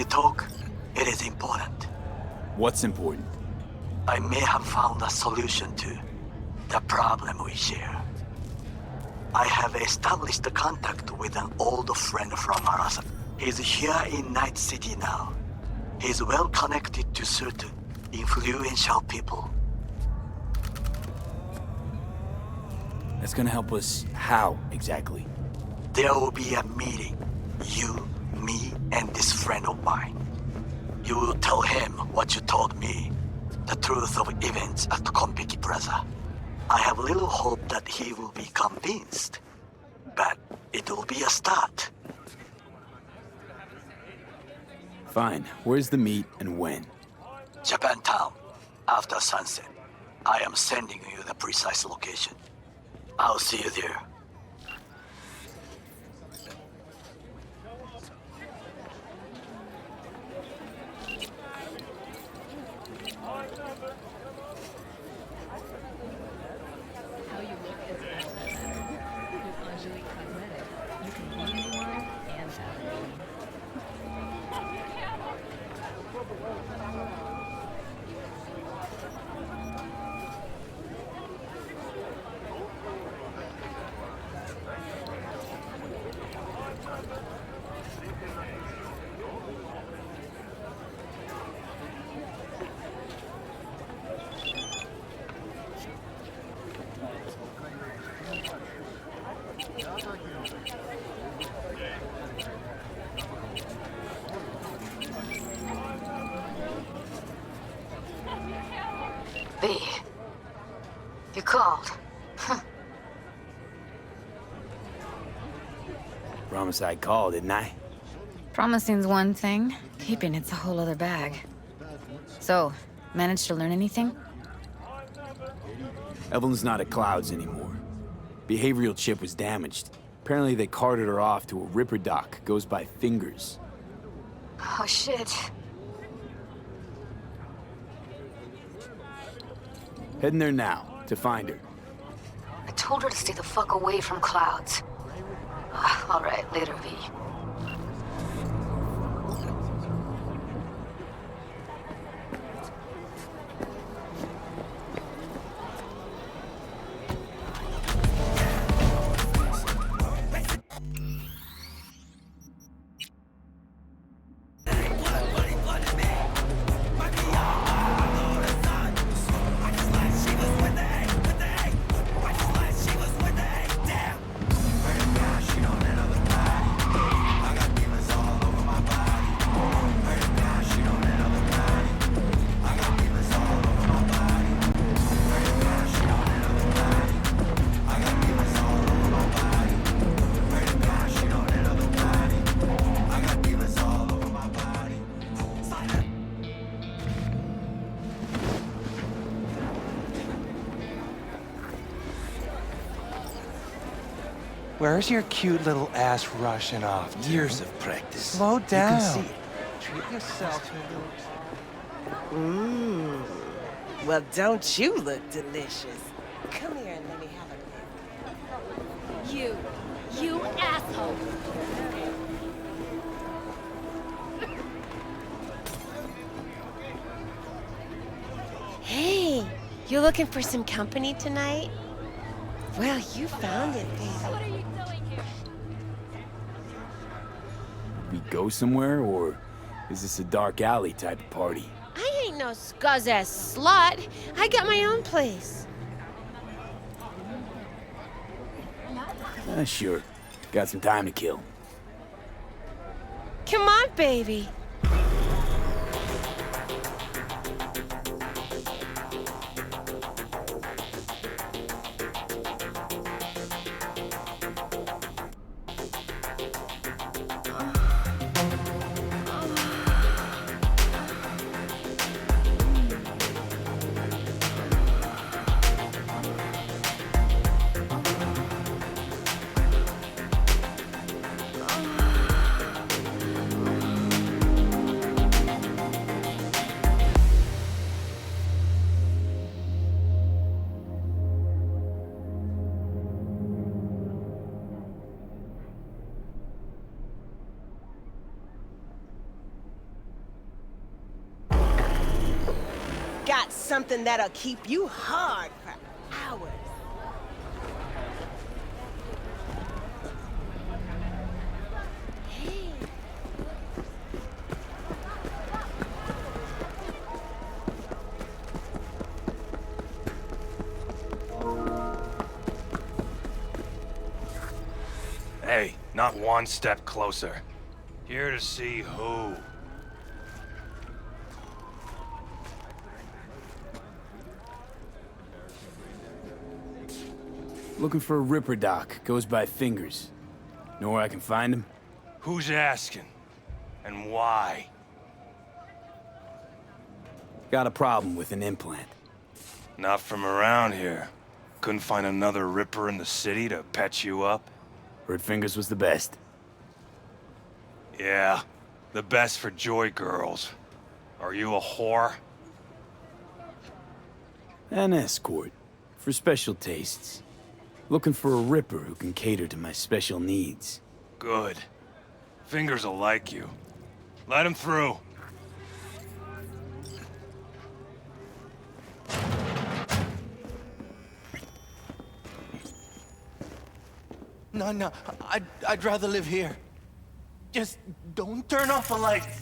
you talk, it is important. What's important? I may have found a solution to the problem we share. I have established a contact with an old friend from Arasa. He's here in Night City now. He's well connected to certain influential people. That's gonna help us how, exactly? There will be a meeting. You, me, and this friend of mine. You will tell him what you told me. The truth of events at Konpeki Plaza. I have little hope that he will be convinced. But it will be a start. Fine. Where's the meet and when? Japantown, after sunset. I am sending you the precise location. I'll see you there. How you look is with Anjali Cosmetic. You can be who you are and have it. B. You called. Promise I'd call, didn't I? Promising's one thing, keeping it's a whole other bag. So, managed to learn anything? Evelyn's not at Clouds anymore. Behavioral chip was damaged. Apparently they carted her off to a ripper dock. Goes by Fingers. Oh shit. Heading there now, to find her. I told her to stay the fuck away from Clouds. Alright, later, V. Where's your cute little ass rushing off to? Years of practice. Slow down. You can see it. Treat yourself. Well, don't you look delicious? Come here and let me have a You asshole! Hey, you looking for some company tonight? Well, you found it, baby. What are you doing here? We go somewhere, or is this a dark alley type of party? I ain't no scuzz-ass slut. I got my own place. Sure. Got some time to kill. Come on, baby. something that'll keep you hard for hours. Hey. Hey, not one step closer. Here to see who? Looking for a Ripper doc. Goes by Fingers. Know where I can find him? Who's asking? And why? Got a problem with an implant. Not from around here. Couldn't find another Ripper in the city to patch you up? Heard Fingers was the best. Yeah, the best for joy girls. Are you a whore? An escort. For special tastes. Looking for a Ripper who can cater to my special needs. Good. Fingers will like you. Let him through. No, I'd rather live here. Just don't turn off the lights.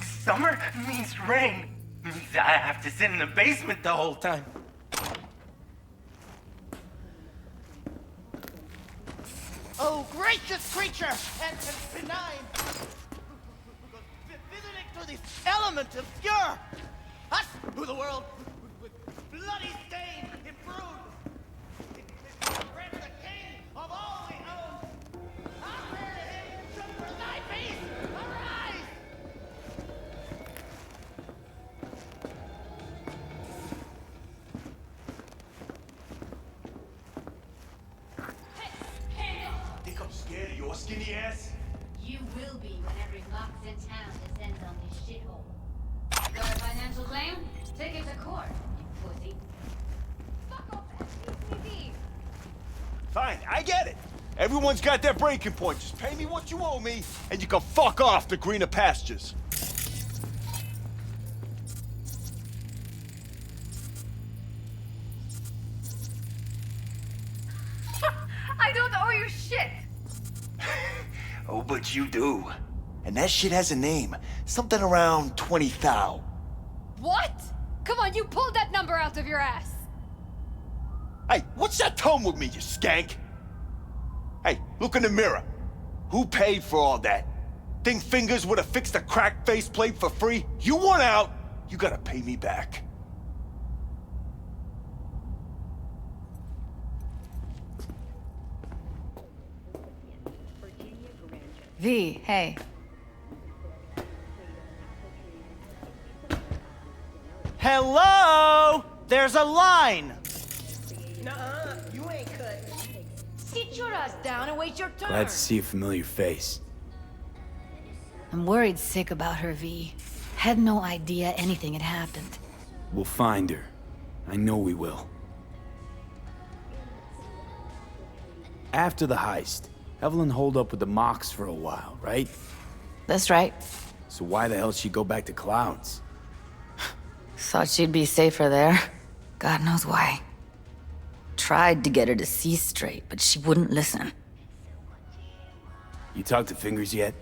Summer means rain. Means I have to sit in the basement the whole time. Oh, gracious creature and benign. Visiting to this element obscure. Us, who the world with bloody stain improved. Grant the king of all we own. I pray to him, should for thy peace arise. Think I'm scared of your skinny ass? You will be when every box in town descends on this shithole. Got a financial claim? Take it to court, you pussy. Fuck off, SCCD! Fine, I get it. Everyone's got their breaking point. Just pay me what you owe me, and you can fuck off to greener pastures. I don't owe you shit! Oh, but you do. And that shit has a name. Something around 20 thou. What? Come on, you pulled that number out of your ass! Hey, what's that tone with me, you skank? Hey, look in the mirror. Who paid for all that? Think Fingers would have fixed a cracked faceplate for free? You want out, you gotta pay me back. V, hey. Hello? There's a line. Nuh-uh, you ain't cutting. Sit your ass down and wait your turn! Glad to see a familiar face. I'm worried sick about her, V. Had no idea anything had happened. We'll find her. I know we will. After the heist, Evelyn holed up with the Mox for a while, right? That's right. So why the hell did she go back to Clouds? Thought she'd be safer there. God knows why. Tried to get her to see straight, but she wouldn't listen. You talked to Fingers yet?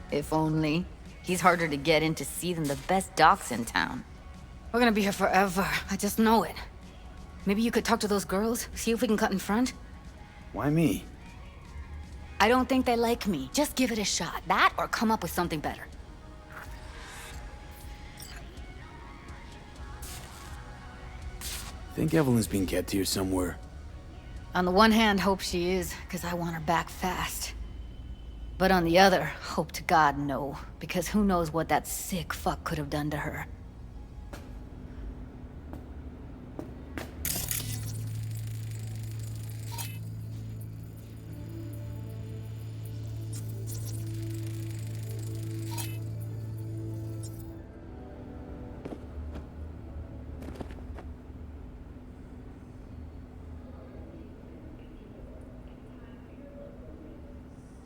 If only. He's harder to get in to see than the best docs in town. We're gonna be here forever. I just know it. Maybe you could talk to those girls, see if we can cut in front? Why me? I don't think they like me. Just give it a shot. That or come up with something better. Think Evelyn's being kept here somewhere. On the one hand, hope she is, because I want her back fast. But on the other, hope to God no, because who knows what that sick fuck could have done to her.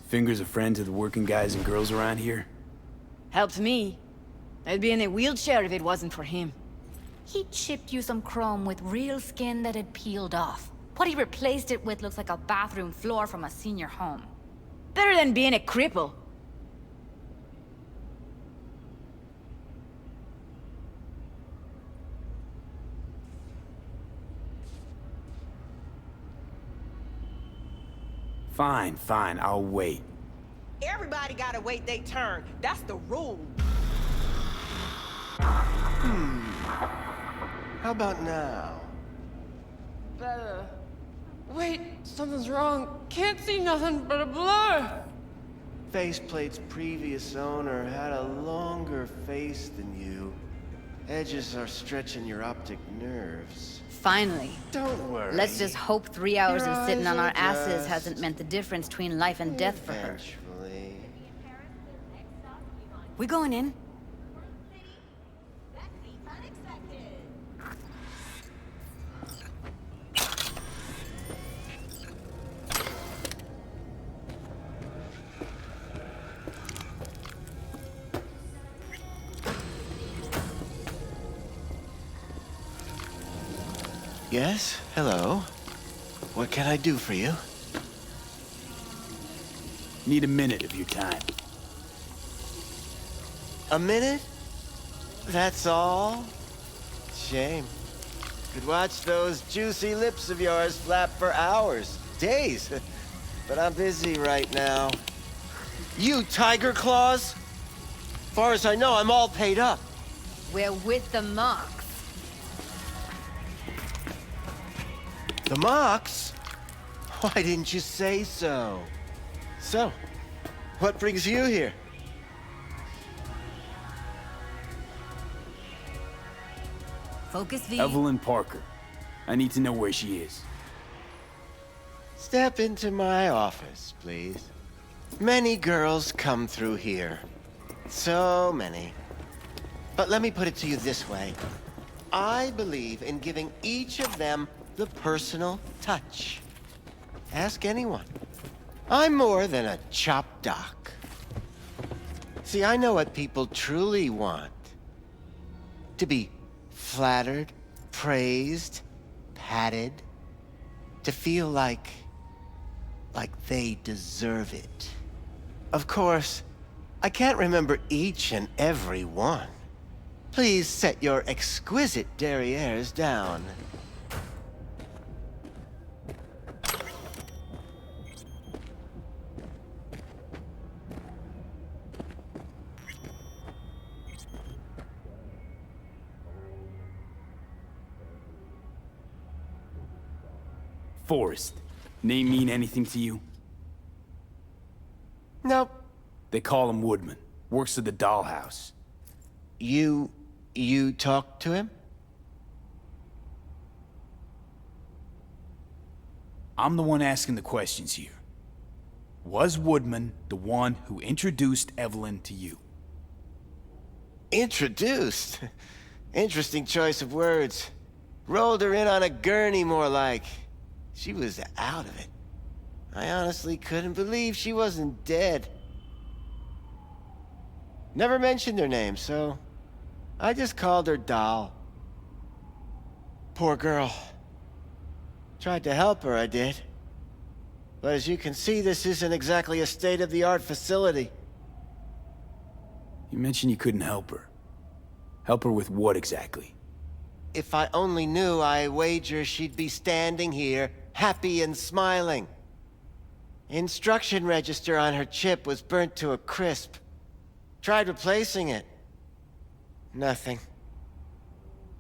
Fingers a friend to the working guys and girls around here? Helped me. I'd be in a wheelchair if it wasn't for him. He chipped you some chrome with real skin that had peeled off. What he replaced it with looks like a bathroom floor from a senior home. Better than being a cripple. Fine, fine, I'll wait. Everybody gotta wait their turn. That's the rule. How about now? Better. Wait, something's wrong. Can't see nothing but a blur. Faceplate's previous owner had a longer face than you. Edges are stretching your optic nerves. Finally. Don't worry. Let's just hope 3 hours Your of sitting on our eyes asses adjust. hasn't meant the difference between life and death for her. Eventually. We going in? Yes? Hello? What can I do for you? Need a minute of your time. A minute? That's all? Shame. Could watch those juicy lips of yours flap for hours, days. But I'm busy right now. You tiger claws? Far as I know, I'm all paid up. We're with the Mox. The Mox? Why didn't you say so? So, what brings you here? Focus V. Evelyn Parker. I need to know where she is. Step into my office, please. Many girls come through here. So many. But let me put it to you this way. I believe in giving each of them the personal touch. Ask anyone. I'm more than a chop doc. See, I know what people truly want. To be flattered, praised, patted. To feel like they deserve it. Of course, I can't remember each and every one. Please set your exquisite derrieres down. Forrest. Name mean anything to you? Nope. They call him Woodman. Works at the dollhouse. You talked to him? I'm the one asking the questions here. Was Woodman the one who introduced Evelyn to you? Introduced? Interesting choice of words. Rolled her in on a gurney, more like. She was out of it. I honestly couldn't believe she wasn't dead. Never mentioned her name, so I just called her Doll. Poor girl. Tried to help her, I did. But as you can see, this isn't exactly a state-of-the-art facility. You mentioned you couldn't help her. Help her with what exactly? If I only knew, I wager she'd be standing here, happy and smiling. Instruction register on her chip was burnt to a crisp. Tried replacing it. Nothing.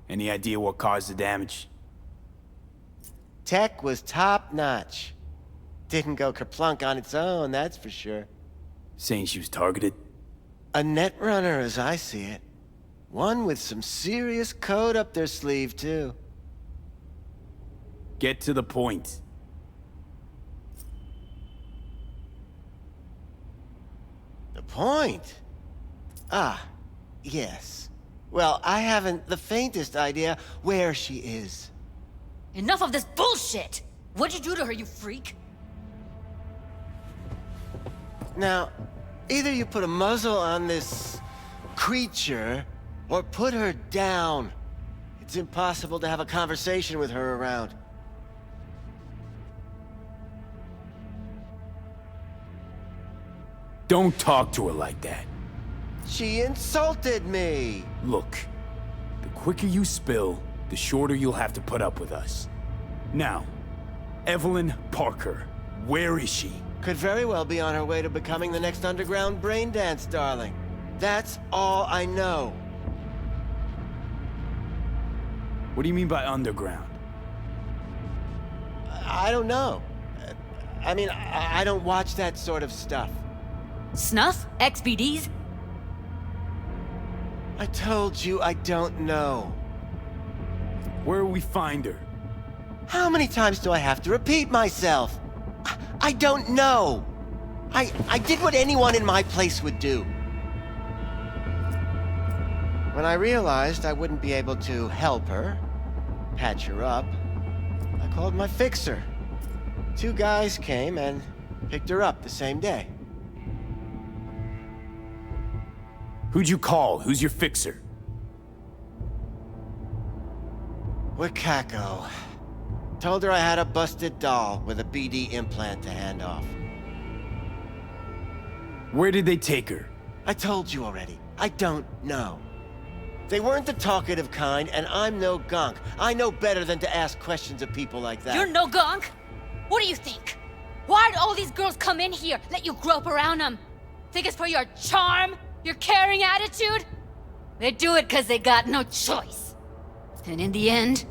Any idea what caused the damage? Tech was top-notch. Didn't go kerplunk on its own, that's for sure. Saying she was targeted? A netrunner, as I see it. One with some serious code up their sleeve, too. Get to the point. The point? Ah, yes. Well, I haven't the faintest idea where she is. Enough of this bullshit! What'd you do to her, you freak? Now, either you put a muzzle on this creature, Or put her down. It's impossible to have a conversation with her around. Don't talk to her like that. She insulted me! Look, the quicker you spill, the shorter you'll have to put up with us. Now, Evelyn Parker, where is she? Could very well be on her way to becoming the next underground brain dance darling. That's all I know. What do you mean by underground? I don't know. I mean, I don't watch that sort of stuff. Snuff? XBDs? I told you I don't know. Where will we find her? How many times do I have to repeat myself? I don't know. I did what anyone in my place would do. When I realized I wouldn't be able to help her, patch her up, I called my fixer. 2 guys came and picked her up the same day. Who'd you call? Who's your fixer? Wakako. Told her I had a busted doll with a BD implant to hand off. Where did they take her? I told you already. I don't know. They weren't the talkative kind, and I'm no gonk. I know better than to ask questions of people like that. You're no gonk? What do you think? Why'd all these girls come in here, let you grope around them? Think it's for your charm? Your caring attitude? They do it because they got no choice. And in the end,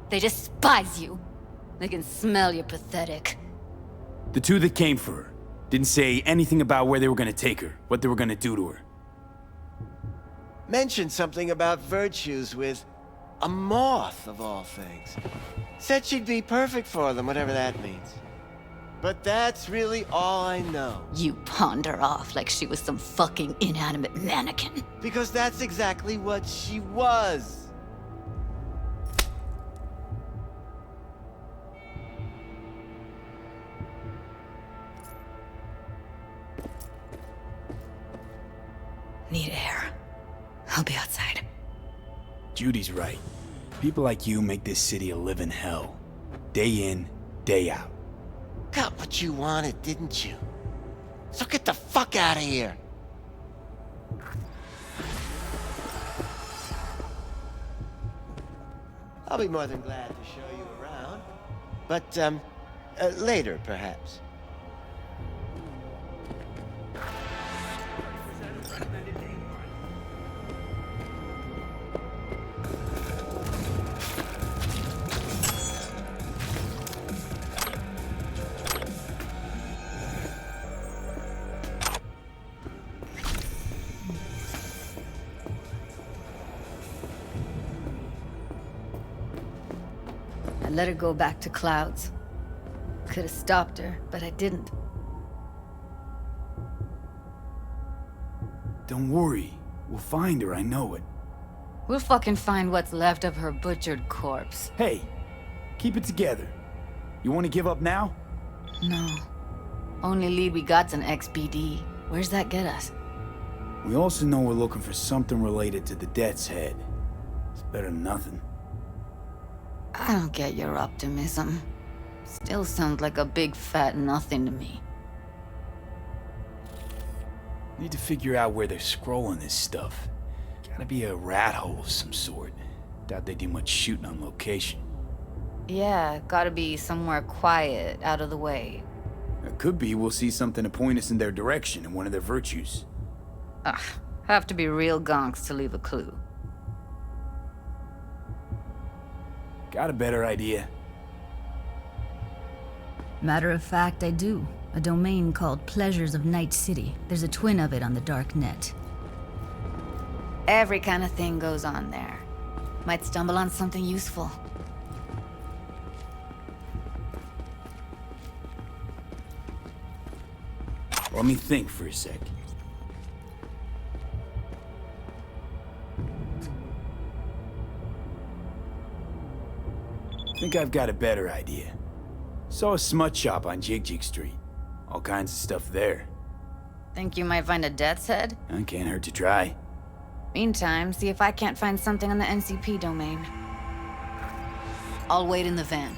they despise you. They can smell you're pathetic. The 2 that came for her didn't say anything about where they were gonna take her, what they were gonna do to her. Mentioned something about virtues with a moth, of all things. Said she'd be perfect for them, whatever that means. But that's really all I know. You pawned her off like she was some fucking inanimate mannequin. Because that's exactly what she was. Need air. I'll be outside. Judy's right. People like you make this city a living hell. Day in, day out. Got what you wanted, didn't you? So get the fuck out of here. I'll be more than glad to show you around. But, later, perhaps. I let her go back to Clouds. Could have stopped her, but I didn't. Don't worry. We'll find her, I know it. We'll fucking find what's left of her butchered corpse. Hey, keep it together. You want to give up now? No. Only lead we got's an XBD. Where's that get us? We also know we're looking for something related to the Death's Head. It's better than nothing. I don't get your optimism. Still sounds like a big fat nothing to me. Need to figure out where they're scrolling this stuff. Gotta be a rat hole of some sort. Doubt they do much shooting on location. Yeah, gotta be somewhere quiet, out of the way. It could be we'll see something to point us in their direction in one of their virtues. Ugh, have to be real gonks to leave a clue. Got a better idea? Matter of fact, I do. A domain called Pleasures of Night City. There's a twin of it on the dark net. Every kind of thing goes on there. Might stumble on something useful. Let me think for a sec. Think I've got a better idea. Saw a smut shop on Jig Street. All kinds of stuff there. Think you might find a death's head? Can't hurt to try. Meantime, see if I can't find something on the NCP domain. I'll wait in the van.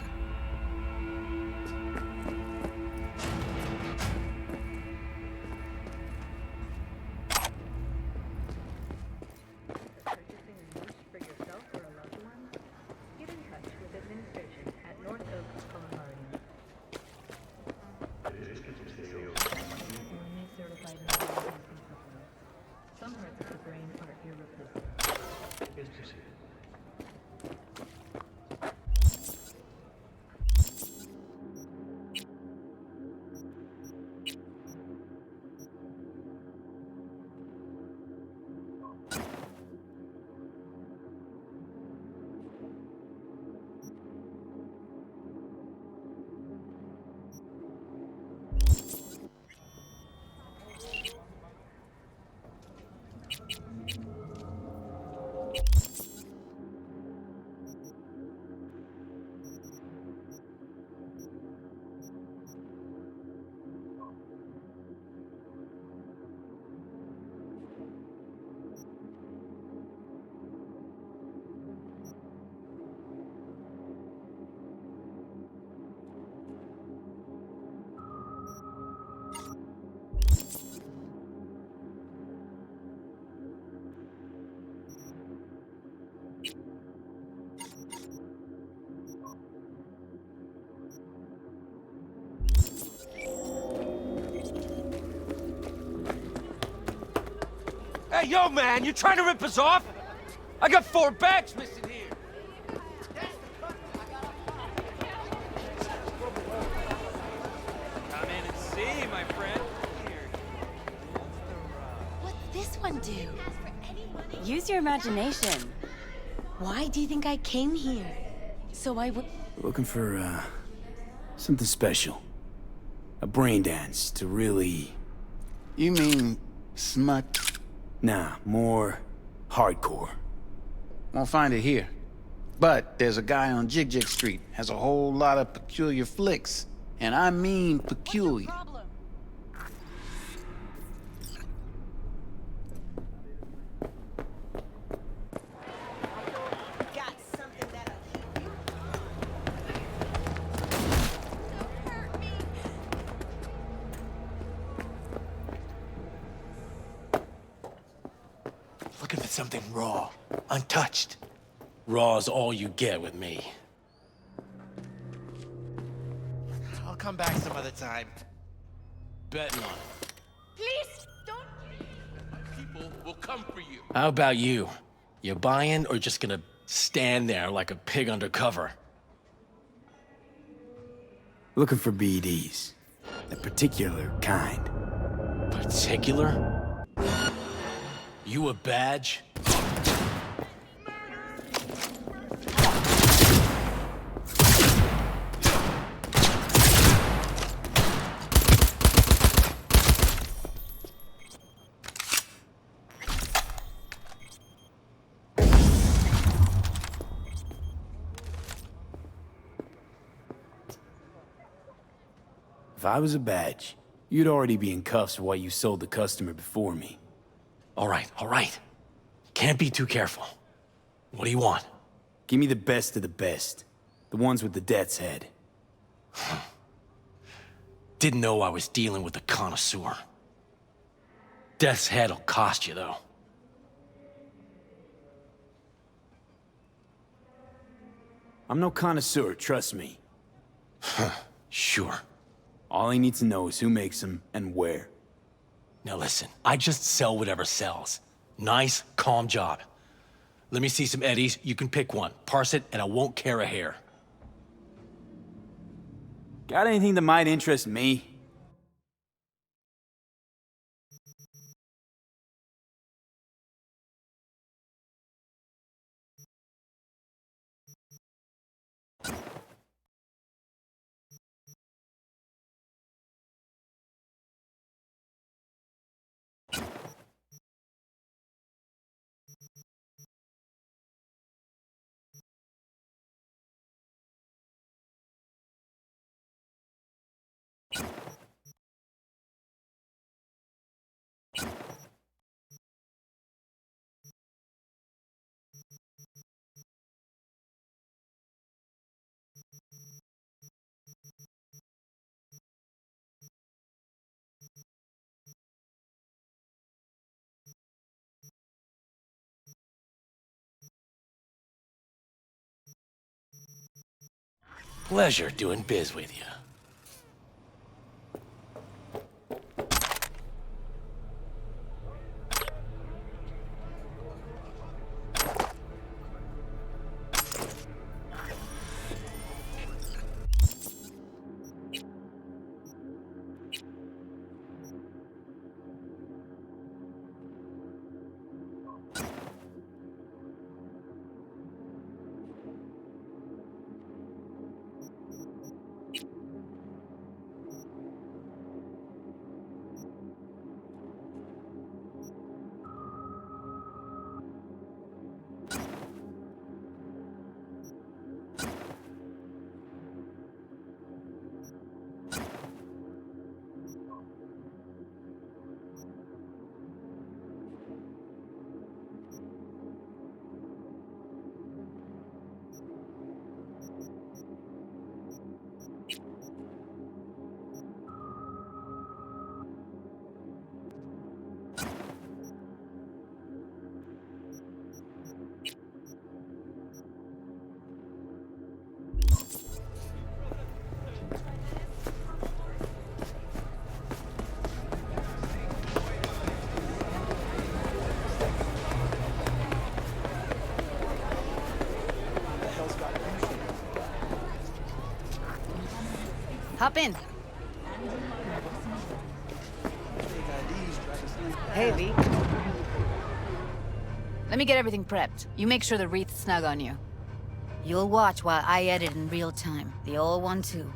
Hey, yo, man, you trying to rip us off? I got 4 bags missing here. Come in and see, my friend. What's this one do? Use your imagination. Why do you think I came here? So I would... Looking for, something special. A brain dance to really... You mean smut? Nah, more hardcore. Won't find it here. But there's a guy on Jig Jig Street, has a whole lot of peculiar flicks. And I mean peculiar. Looking for something raw, untouched. Raw's all you get with me. I'll come back some other time. Betting on it. Please, don't. People will come for you. How about you? You buying or just gonna stand there like a pig undercover? Looking for BDs. A particular kind. Particular? You a badge? If I was a badge, you'd already be in cuffs for what you sold the customer before me. All right. Can't be too careful. What do you want? Give me the best of the best. The ones with the death's head. Didn't know I was dealing with a connoisseur. Death's head'll cost you, though. I'm no connoisseur, trust me. Sure. All I need to know is who makes them and where. Now listen, I just sell whatever sells. Nice, calm job. Let me see some eddies, you can pick one. Parse it, and I won't care a hair. Got anything that might interest me? Pleasure doing biz with you. Hop in. Hey, V. Let me get everything prepped. You make sure the wreath's snug on you. You'll watch while I edit in real time. The old one, too.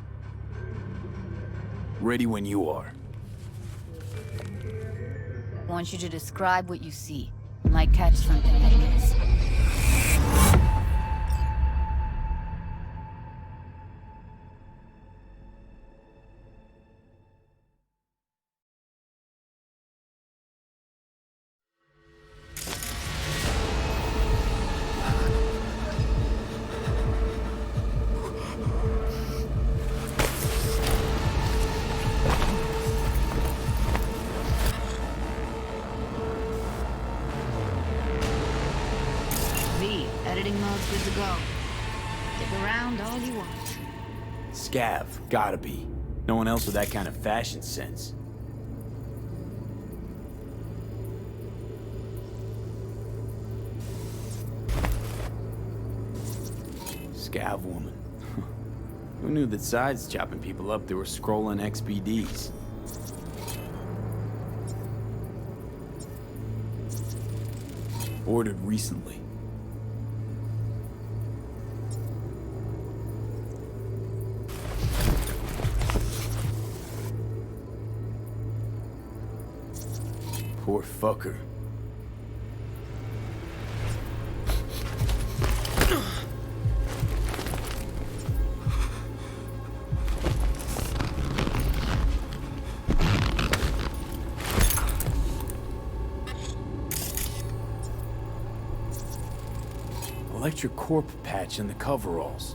Ready when you are. I want you to describe what you see. You might catch something I miss. Editing mode's good to go. Stick around all you want. Scav, gotta be. No one else with that kind of fashion sense. Scav woman. Who knew that sides chopping people up, they were scrolling XBDs? Ordered recently. Poor fucker. Electric Corpo patch in the coveralls.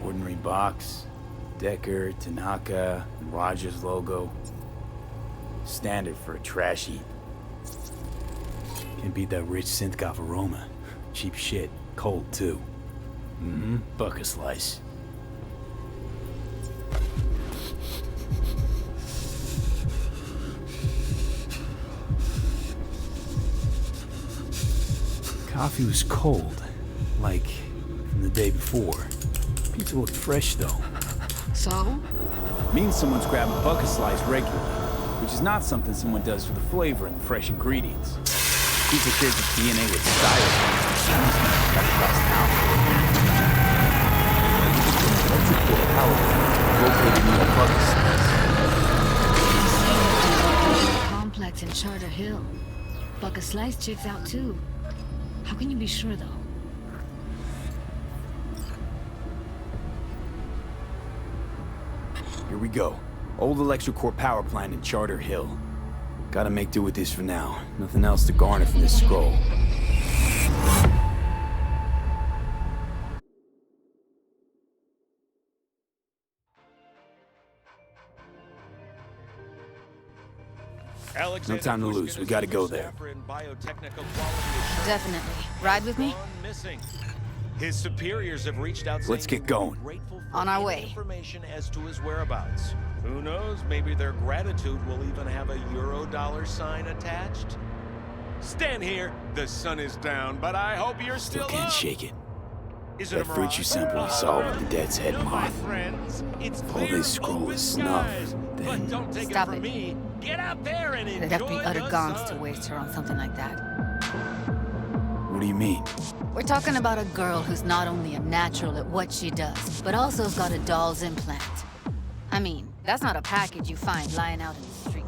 Ordinary box, Decker, Tanaka, and Rogers logo. Standard for a trash heap. Can't beat that rich synth-goth aroma. Cheap shit. Cold, too. Mm-hmm. Buck a slice. Coffee was cold. Like from the day before. Pizza looked fresh, though. So? Means someone's grabbing buck a slice regularly. Which is not something someone does for the flavor and the fresh ingredients. Pizza shares its DNA with styrofoam cut across town. Electric power located near Buck-a-Slice. Complex in Charter Hill. Buck-a-Slice checks out too. How can you be sure though? Here we go. Old electric core power plant in Charter Hill. Gotta make do with this for now. Nothing else to garner from this scroll. No time to lose. We gotta go there. Definitely. Ride with me? His superiors have reached out. Let's get going. On our way. Information as to his whereabouts. Who knows? Maybe their gratitude will even have a $1 sign attached. Stand here. The sun is down, but I hope you're Still still can't up. shake it. Is it That a virtue mirage? sample we saw with the Dead's Head No, my moth. friends, it's All clear they scroll open is snuff. skies. Then But don't take Stop it it. from me. Get out there and They'd have to be enjoy utter the gongs sun. to waste her on something like that. What do you mean? We're talking about a girl who's not only a natural at what she does, but also has got a doll's implant. I mean, that's not a package you find lying out in the street.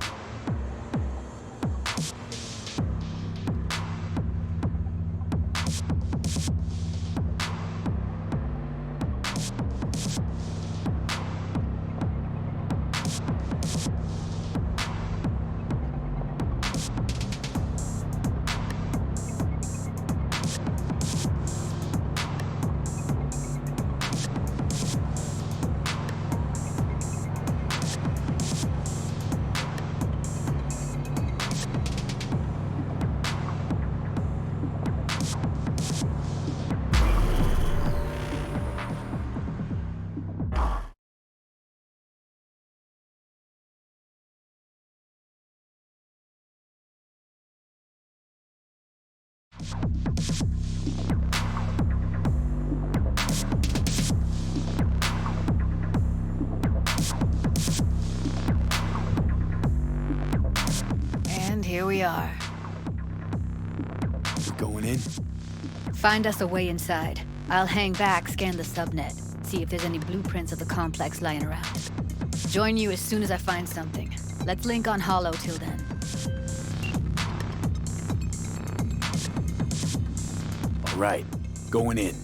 And here we are. Going in? Find us a way inside. I'll hang back, scan the subnet, see if there's any blueprints of the complex lying around. Join you as soon as I find something. Let's link on Hollow till then. All right, going in.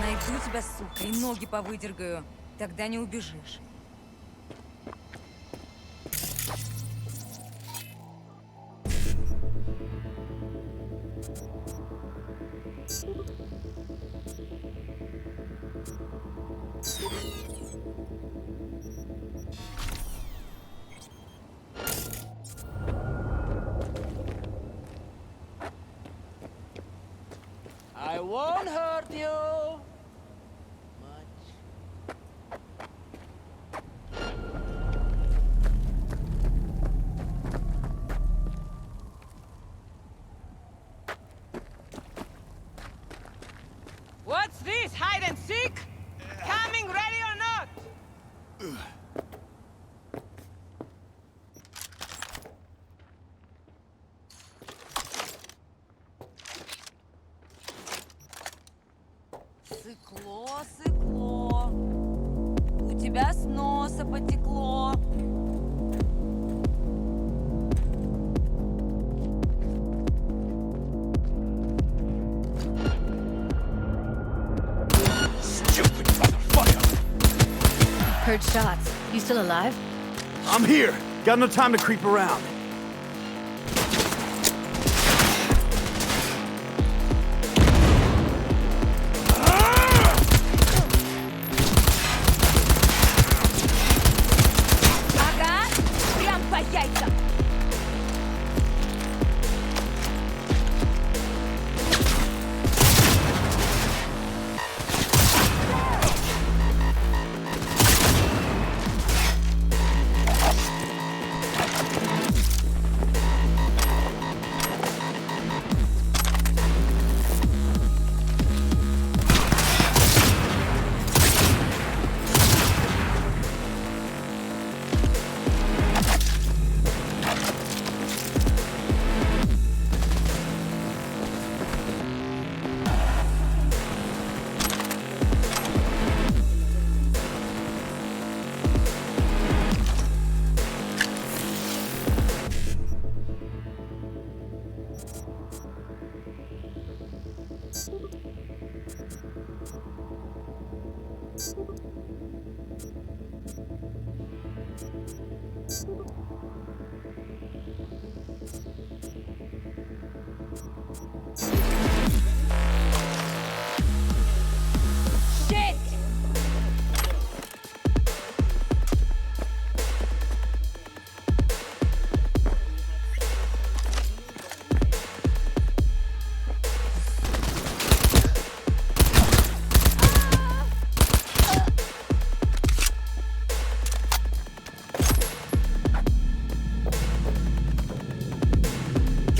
Найду тебя, сука, и ноги повыдергаю. Тогда не убежишь. I won't hurt you. What's this, hide and seek? Coming ready or not? Сыкло, сыкло. У тебя с носа потекло. Stupid motherfucker! Heard shots. You still alive? I'm here. Got no time to creep around. Ага, прям по яйцам.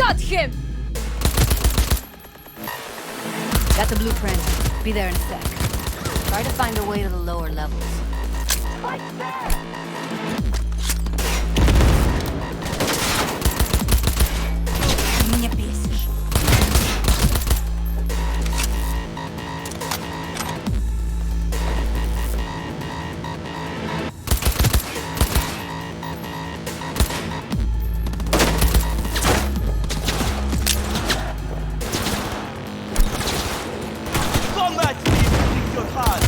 Got him! Got the blueprint. Be there in a sec. Try to find a way to the lower levels. Ты меня бесишь. Combat me with your heart!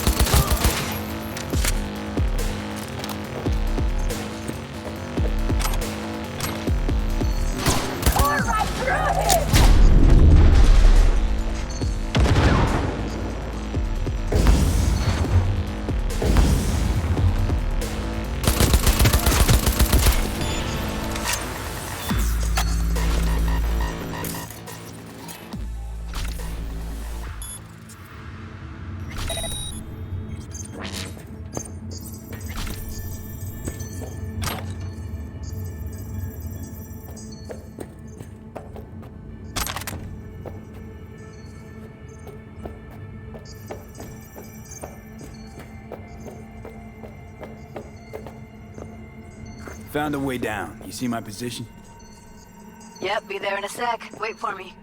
Found a way down. You see my position? Yep, be there in a sec. Wait for me.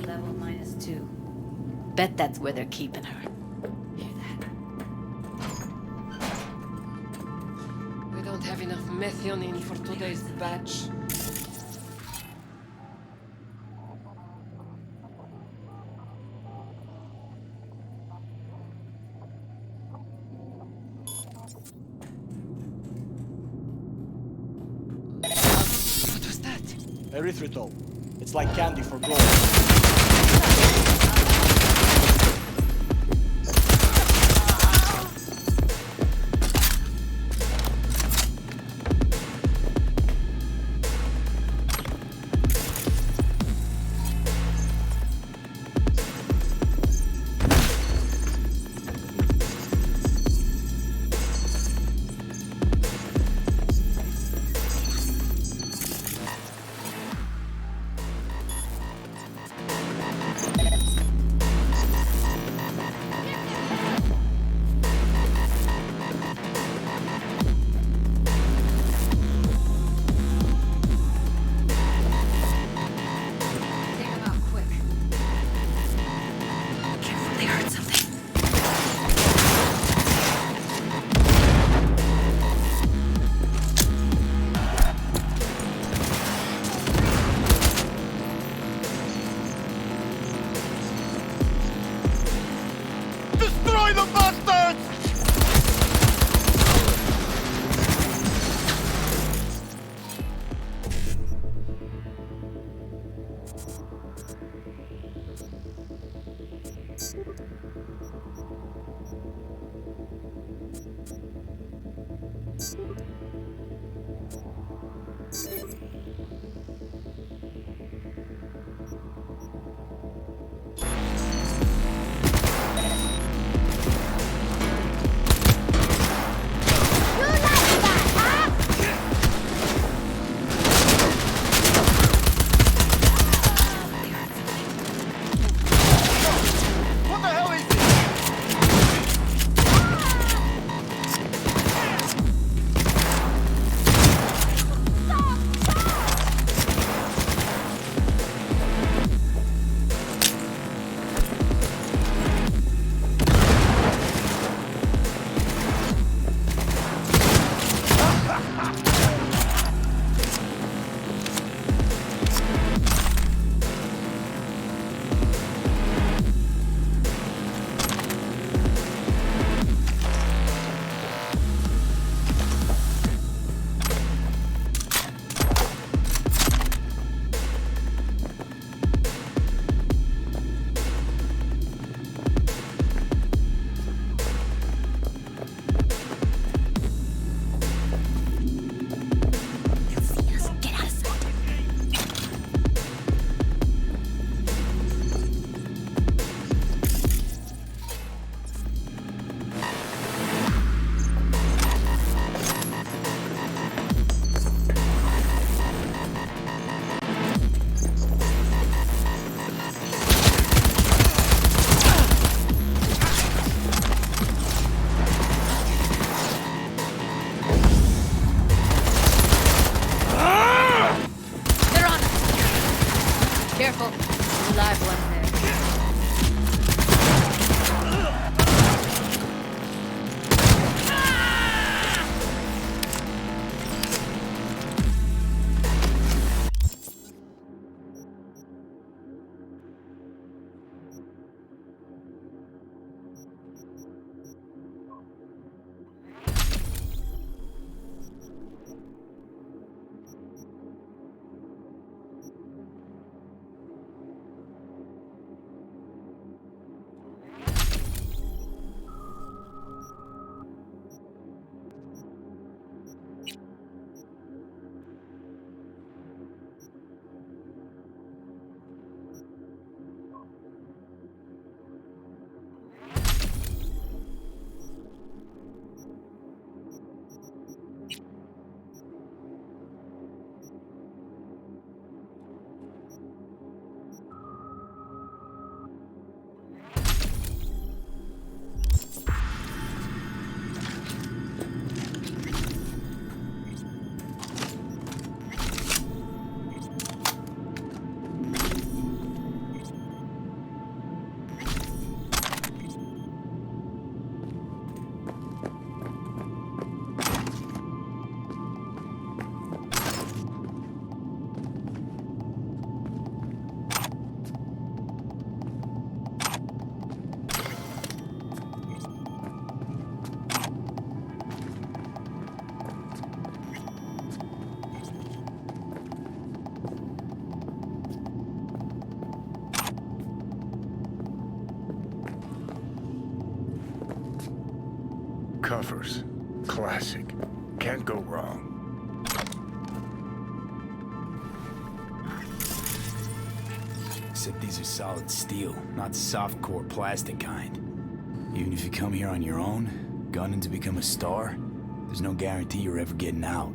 Level -2. Bet that's where they're keeping her. Hear that? We don't have enough methionine for today's batch. What was that? Erythritol. It's like candy for growing. covers. Classic. Can't go wrong. Except these are solid steel, not soft-core plastic kind. Even if you come here on your own, gunning to become a star, there's no guarantee you're ever getting out.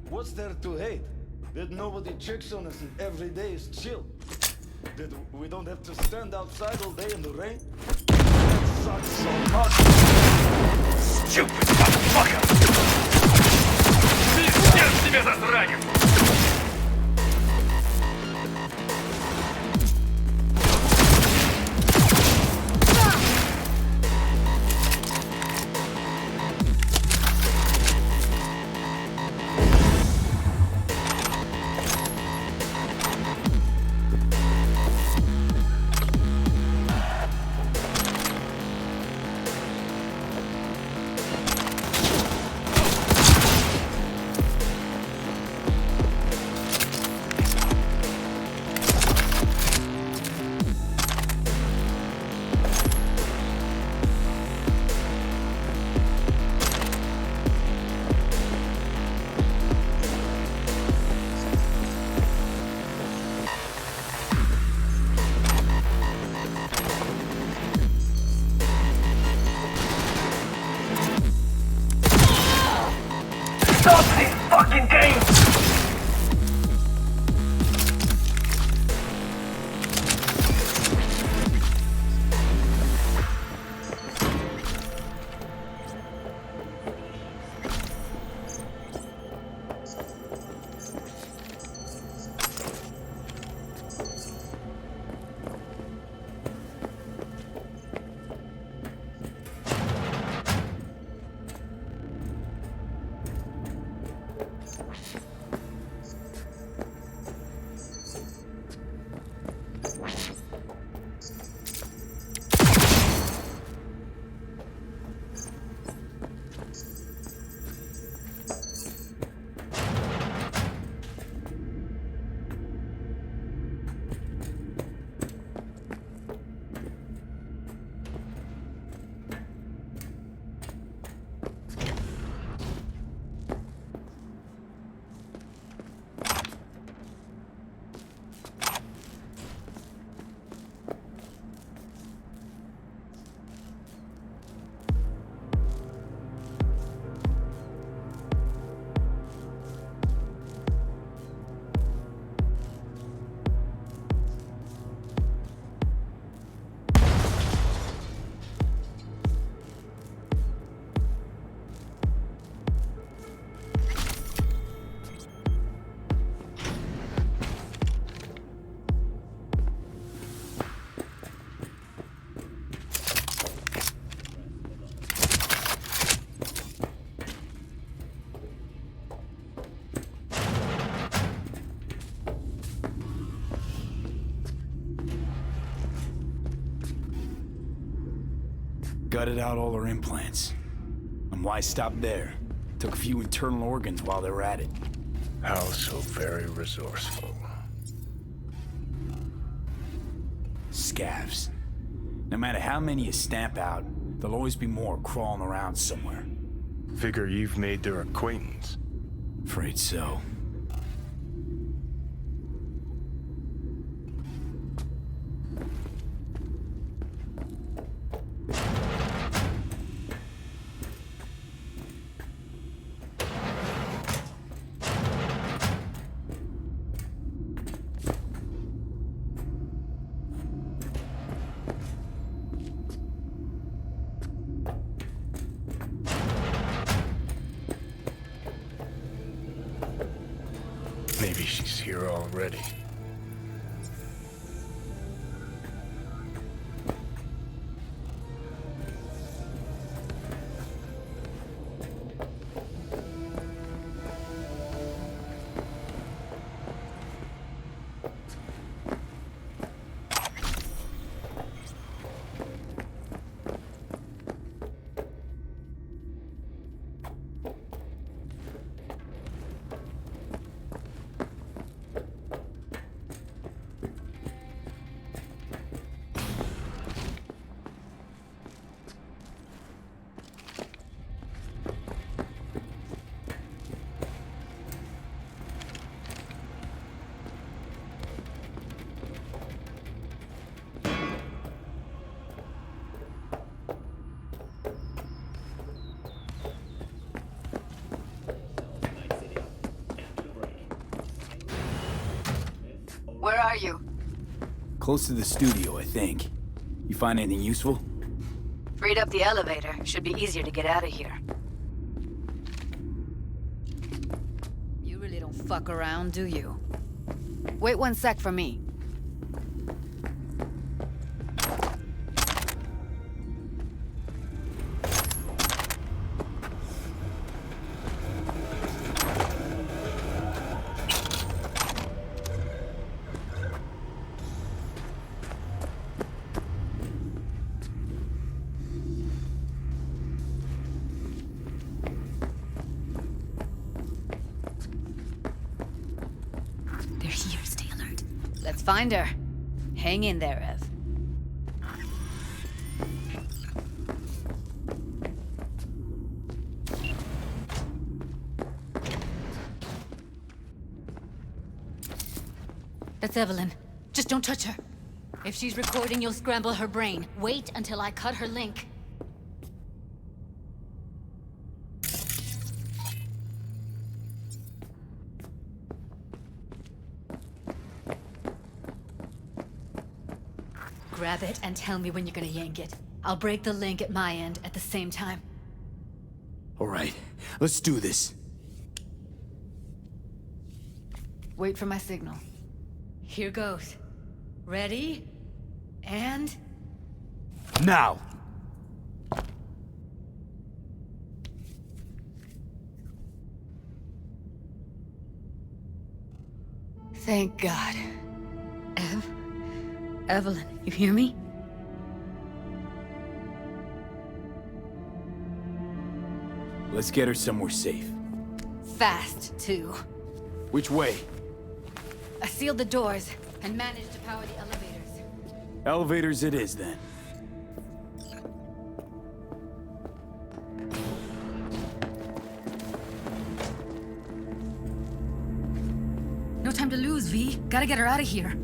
What's there to hate? That nobody checks on us and every day is chill? That we don't have to stand outside all day in the rain? That sucks so much! Stupid motherfucker! Пиздец тебе, засранец! Stop this fucking game! Gutted out all her implants. And why stop there? Took a few internal organs while they were at it. How so very resourceful. Scavs. No matter how many you stamp out, there'll always be more crawling around somewhere. Figure you've made their acquaintance. Afraid so. Maybe she's here already. Where are you? Close to the studio, I think. You find anything useful? Freed up the elevator. Should be easier to get out of here. You really don't fuck around, do you? Wait 1 sec for me. They're here, stay alert. Let's find her. Hang in there, Ev. That's Evelyn. Just don't touch her. If she's recording, you'll scramble her brain. Wait until I cut her link. Grab it and tell me when you're gonna yank it. I'll break the link at my end at the same time. All right, let's do this. Wait for my signal. Here goes. Ready? And... Now! Thank God. Evelyn, you hear me? Let's get her somewhere safe. Fast, too. Which way? I sealed the doors and managed to power the elevators. Elevators it is, then. No time to lose, V. Gotta get her out of here.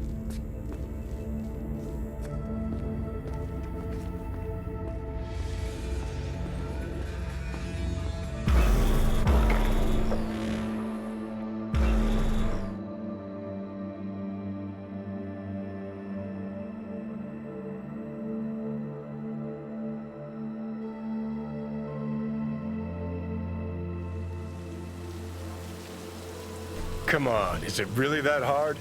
Come on, is it really that hard?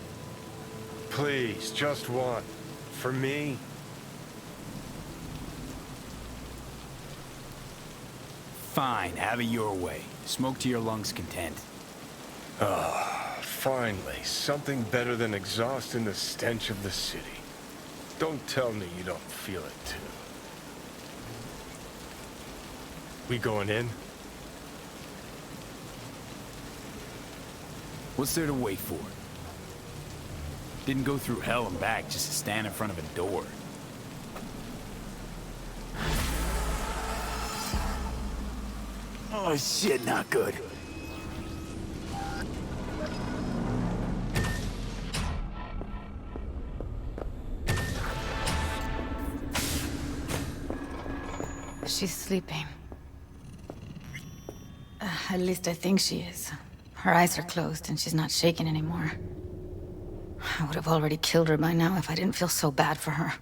Please, just one. For me? Fine, have it your way. Smoke to your lungs' content. Ah, finally, something better than exhaust in the stench of the city. Don't tell me you don't feel it too. We going in? What's there to wait for? Didn't go through hell and back just to stand in front of a door. Oh shit, not good. She's sleeping. At least I think she is. Her eyes are closed and she's not shaking anymore. I would have already killed her by now if I didn't feel so bad for her.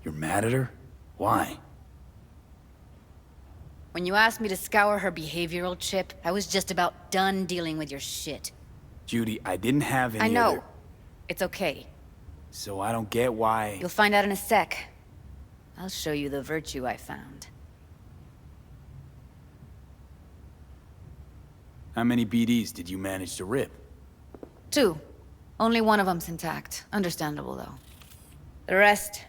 You're mad at her? Why? When you asked me to scour her behavioral chip, I was just about done dealing with your shit. Judy, I didn't have any I know. other... It's okay. So I don't get why... You'll find out in a sec. I'll show you the virtue I found. How many BDs did you manage to rip? 2. Only one of them's intact. Understandable, though. The rest...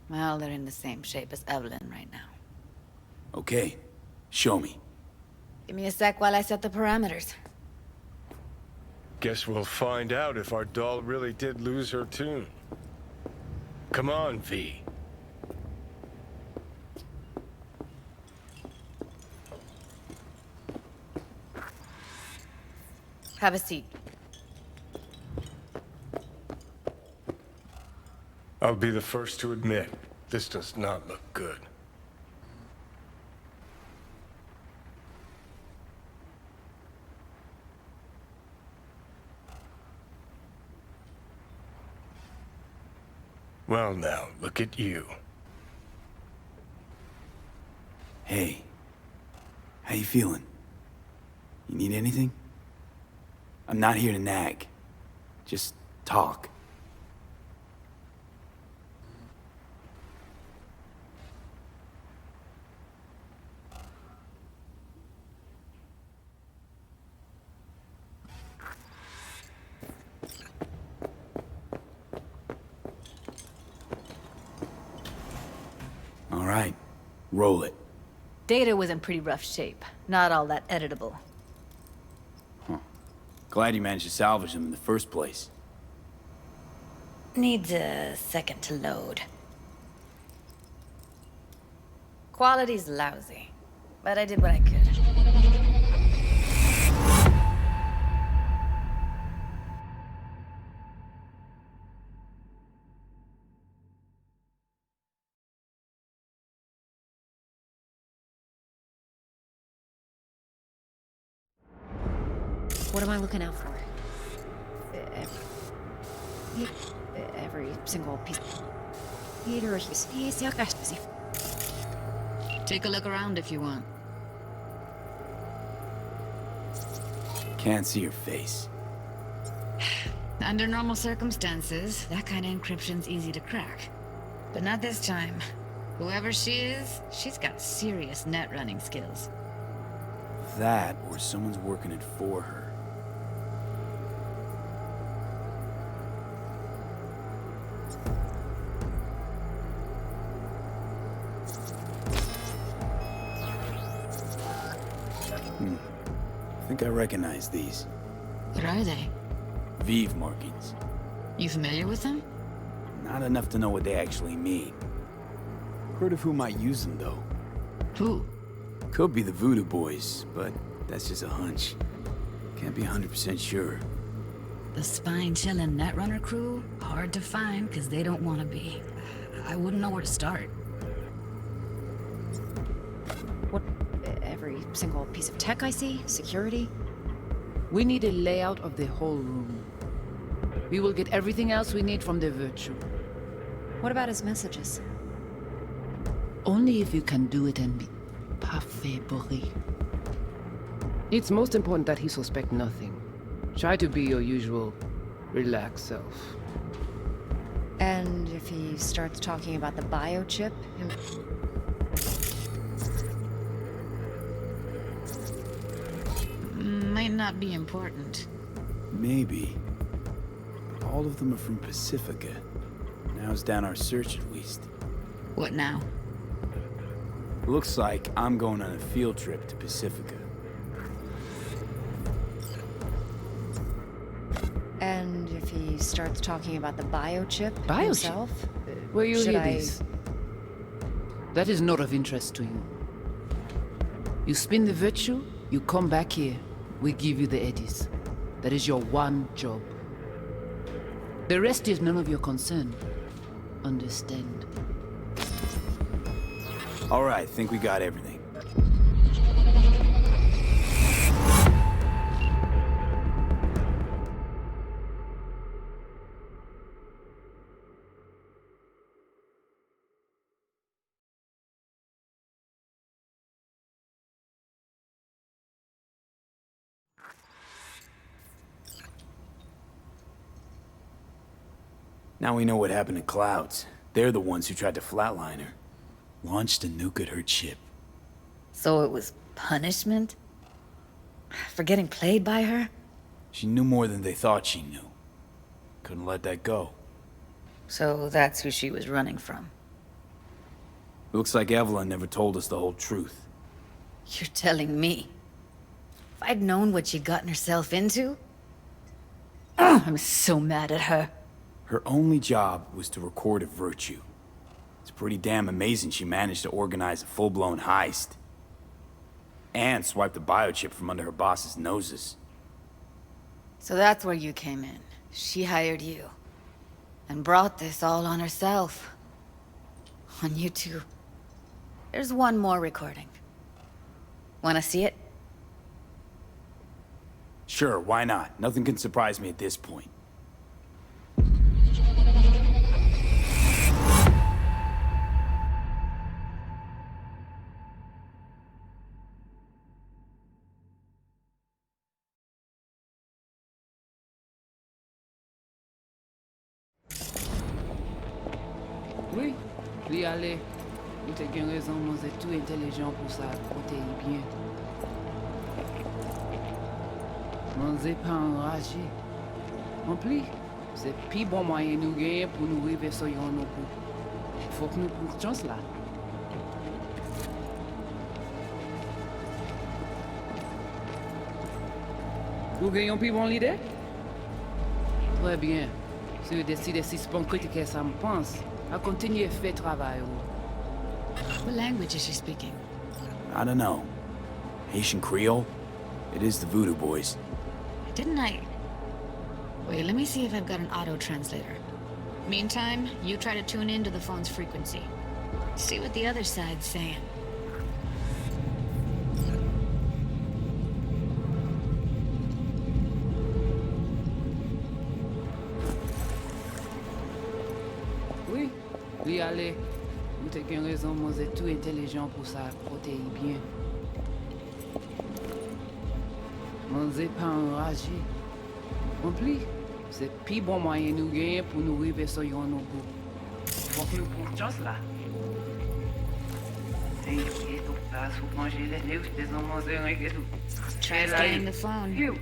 well, they're in the same shape as Evelyn right now. Okay. Show me. Give me a sec while I set the parameters. Guess we'll find out if our doll really did lose her tune. Come on, V. Have a seat. I'll be the first to admit, this does not look good. Well now, look at you. Hey. How you feeling? You need anything? I'm not here to nag. Just talk. All right, roll it. Data was in pretty rough shape. Not all that editable. Glad you managed to salvage them in the first place. Needs a second to load. Quality's lousy, but I did what I could. What am I looking out for? Every single piece. Take a look around if you want. Can't see your face. Under normal circumstances, that kind of encryption's easy to crack. But not this time. Whoever she is, she's got serious net running skills. That, or someone's working it for her. I think I recognize these. What are they? Vive markings. You familiar with them? Not enough to know what they actually mean. Heard of who might use them, though. Who? Could be the Voodoo Boys, but that's just a hunch. Can't be 100% sure. The spine-chilling Netrunner crew? Hard to find, because they don't want to be. I wouldn't know where to start. What? Every single piece of tech I see? Security? We need a layout of the whole room. We will get everything else we need from the Virtue. What about his messages? Only if you can do it and be parfait bourré. It's most important that he suspect nothing. Try to be your usual, relaxed self. And if he starts talking about the biochip? Might not be important. Maybe. But all of them are from Pacifica. Now's down our search at least. What now? Looks like I'm going on a field trip to Pacifica. And if he starts talking about the biochip Biochip? himself? Where you should hear I... this? That is not of interest to you. You spin the Virtue, you come back here. We give you the eddies. That is your one job. The rest is none of your concern. Understand? All right, think we got everything. Now we know what happened to Clouds. They're the ones who tried to flatline her. Launched a nuke at her ship. So it was punishment? For getting played by her? She knew more than they thought she knew. Couldn't let that go. So that's who she was running from. Looks like Evelyn never told us the whole truth. You're telling me? If I'd known what she'd gotten herself into? I'm so mad at her. Her only job was to record a Virtue. It's pretty damn amazing she managed to organize a full-blown heist. And swipe the biochip from under her boss's noses. So that's where you came in. She hired you. And brought this all on herself. On you two. There's one more recording. Wanna see it? Sure, why not? Nothing can surprise me at this point. Oui, li ale. Ou te gen rezon man se tout intelligent pour ça, kote yi bien. Man se pa enraje. En pli, se pi bon moyen nou genye pou nou rive so yon nou pou. Fok nou pou chans la. Ou gen yon pi bon lide? Très bien. Si vous décidez si c'est bon critiquer ça me pense, à continuer à faire travail. What language is she speaking? I don't know. Haitian Creole? It is the Voodoo Boys. Didn't I... Wait, let me see if I've got an auto-translator. Meantime, you try to tune into the phone's frequency. See what the other side's saying. Li ale, ou te gen raison, moi c'est tout intelligent pour ça, protéger bien. On n'est pas enragé. En plus, c'est plus bon moyen nous gagner pour nous arriver sur nos goûts. Faut que nous prenions chance là. Try scanning the phone.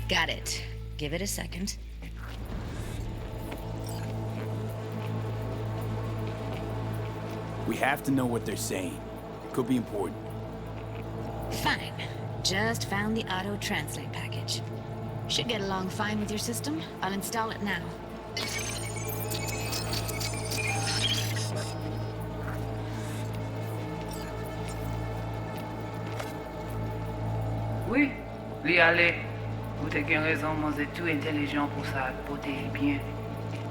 Got it. Give it a second. We have to know what they're saying. It could be important. Fine. Just found the auto-translate package. Should get along fine with your system. I'll install it now. Oui, li ale, ou te gen raison, moi c'est tout intelligent pour ça, protéger bien.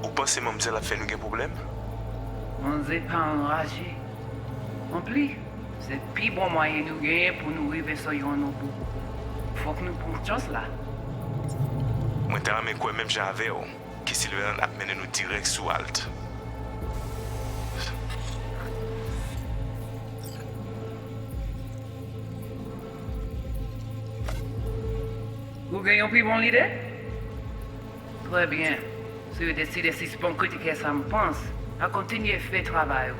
Ou pensez mademoiselle a fait nous un problème? On n'est pas enragé. En plus, c'est plus bon moyen nous gagner pour nous arriver sur nos bouts. Faut que nous prenions chance là. Moi t'ai ramé quoi même j'avais que Sylvain a mené nous direct sous Alt. Vous gagnez une plus bonne idée? Très bien. Si vous décidez si c'est bon critiquer ça me pense, à continuer à faire le travail.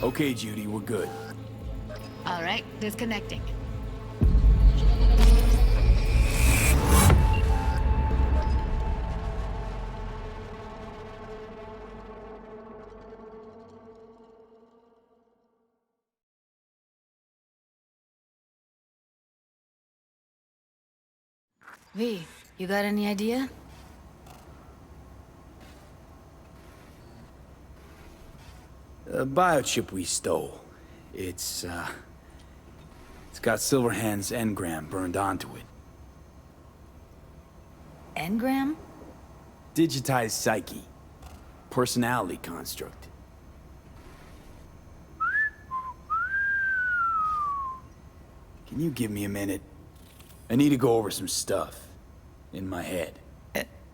Okay, Judy, we're good. All right, disconnecting. V, you got any idea? A biochip we stole. It's got Silverhand's engram burned onto it. Engram? Digitized psyche. Personality construct. Can you give me a minute? I need to go over some stuff. In my head.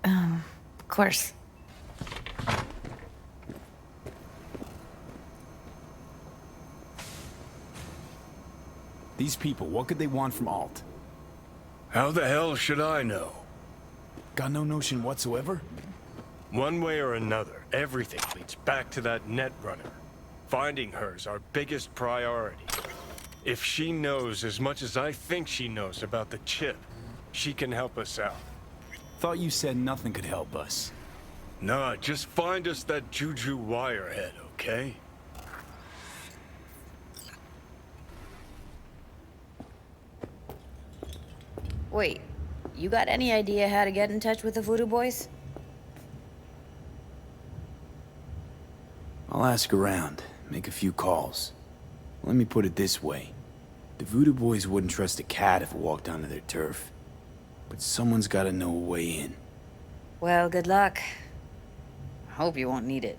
Of course. These people, what could they want from Alt? How the hell should I know? Got no notion whatsoever? One way or another, everything leads back to that netrunner. Finding her's our biggest priority. If she knows as much as I think she knows about the chip, she can help us out. Thought you said nothing could help us. Nah, just find us that Juju wirehead, okay? Wait, you got any idea how to get in touch with the Voodoo Boys? I'll ask around, make a few calls. Let me put it this way. The Voodoo Boys wouldn't trust a cat if it walked onto their turf. But someone's gotta know a way in. Well, good luck. Hope you won't need it.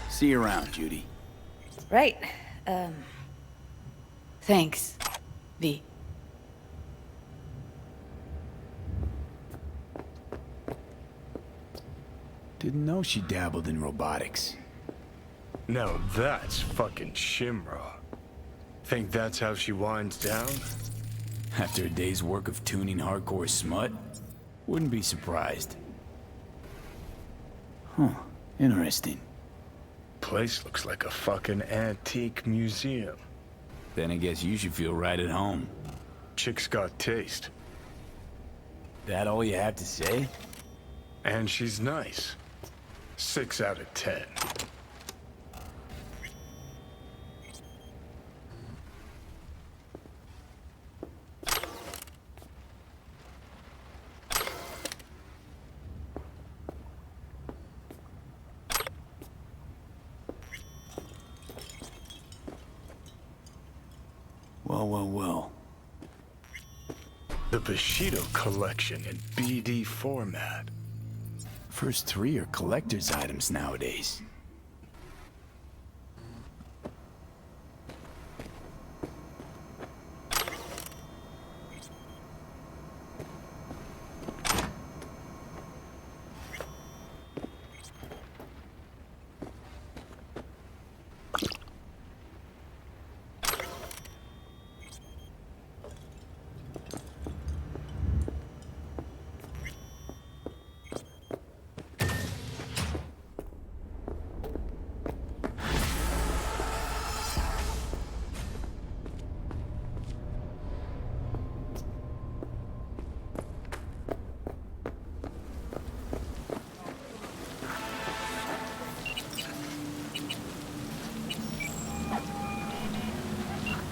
See you around, Judy. Right. Thanks, V. Didn't know she dabbled in robotics. Now that's fucking Shimra. Think that's how she winds down? After a day's work of tuning hardcore smut? Wouldn't be surprised. Huh, interesting. Place looks like a fucking antique museum. Then I guess you should feel right at home. Chick's got taste. That all you have to say? And she's nice. 6 out of 10. Well. The Bushido collection in BD format. First 3 are collector's items nowadays.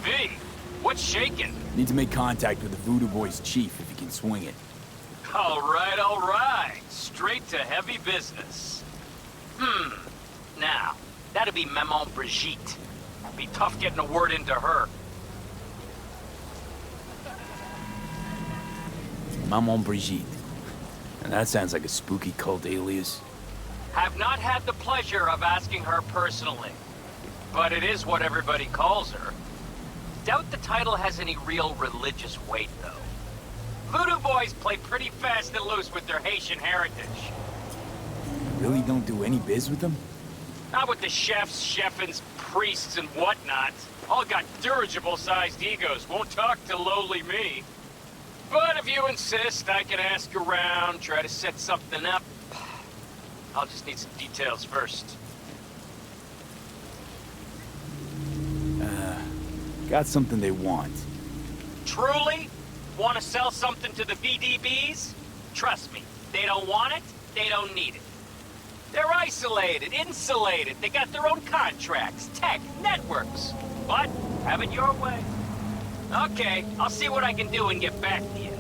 V, what's shaking? Need to make contact with the Voodoo Boy's chief if he can swing it. All right. Straight to heavy business. Now, that'd be Maman Brigitte. Be tough getting a word into her. Maman Brigitte. And that sounds like a spooky cult alias. Have not had the pleasure of asking her personally. But it is what everybody calls her. Doubt the title has any real religious weight, though. Voodoo boys play pretty fast and loose with their Haitian heritage. Really don't do any biz with them? Not with the chefs, cheffins, priests, and whatnot. All got dirigible-sized egos, won't talk to lowly me. But if you insist, I can ask around, try to set something up. I'll just need some details first. Got something they want. Truly? Want to sell something to the VDBs? Trust me, they don't want it, they don't need it. They're isolated, insulated, they got their own contracts, tech, networks. But, have it your way. Okay, I'll see what I can do and get back to you.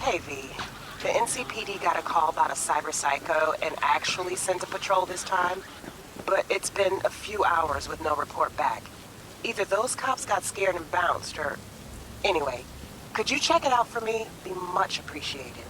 Hey, V. The NCPD got a call about a cyber psycho and actually sent a patrol this time. But it's been a few hours with no report back. Either those cops got scared and bounced, or... Anyway, could you check it out for me? Be much appreciated.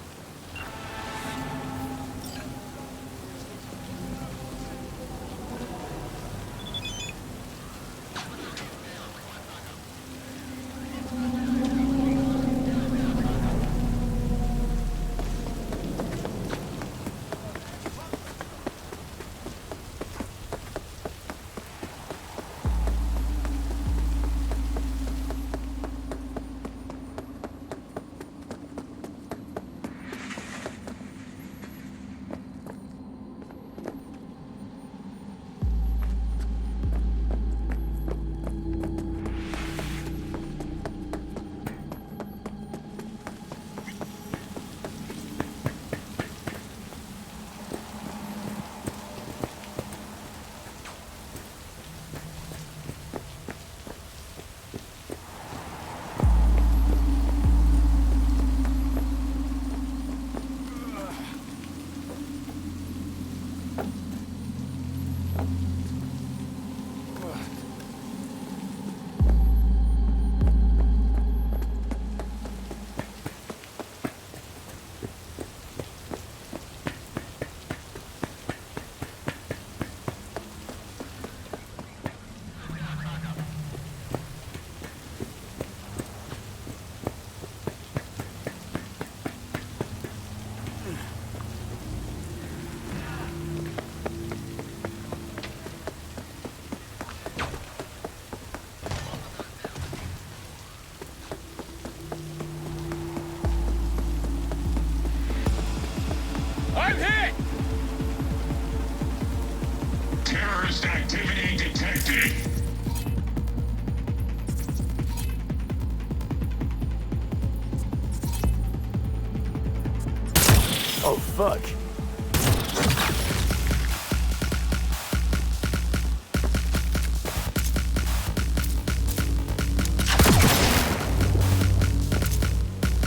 fuck?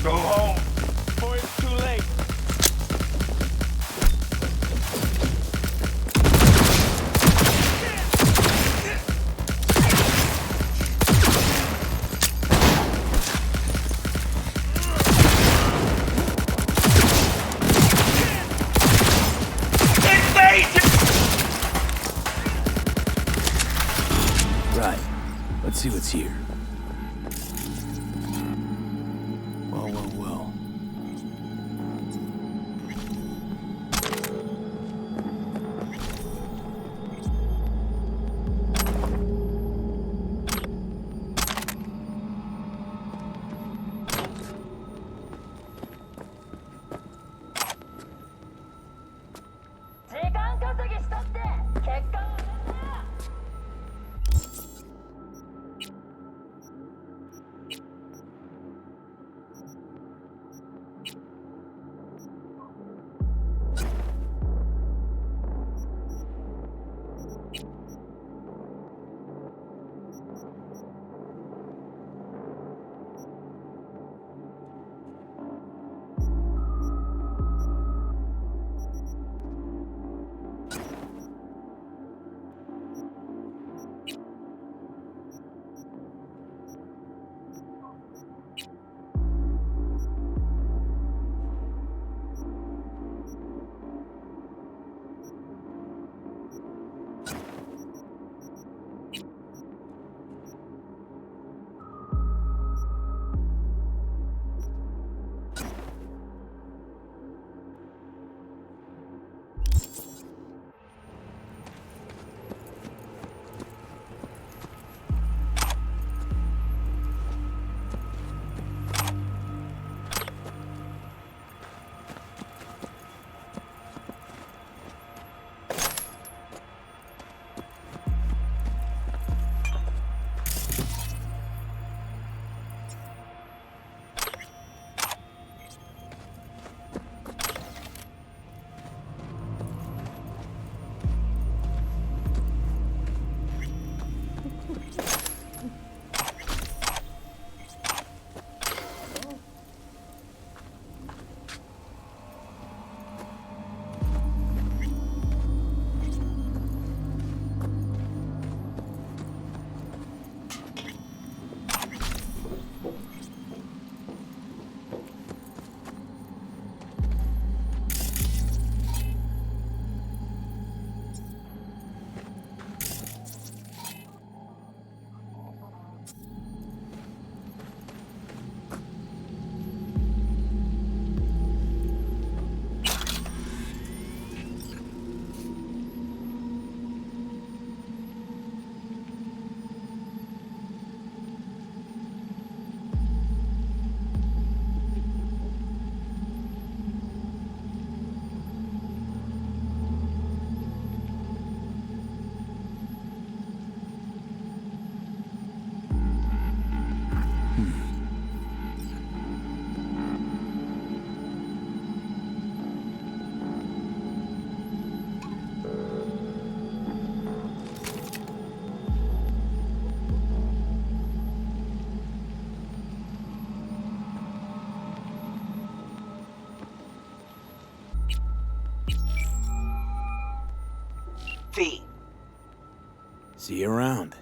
Go home, before it's too late. Right. Let's see what's here. Well, well, well. V. See you around.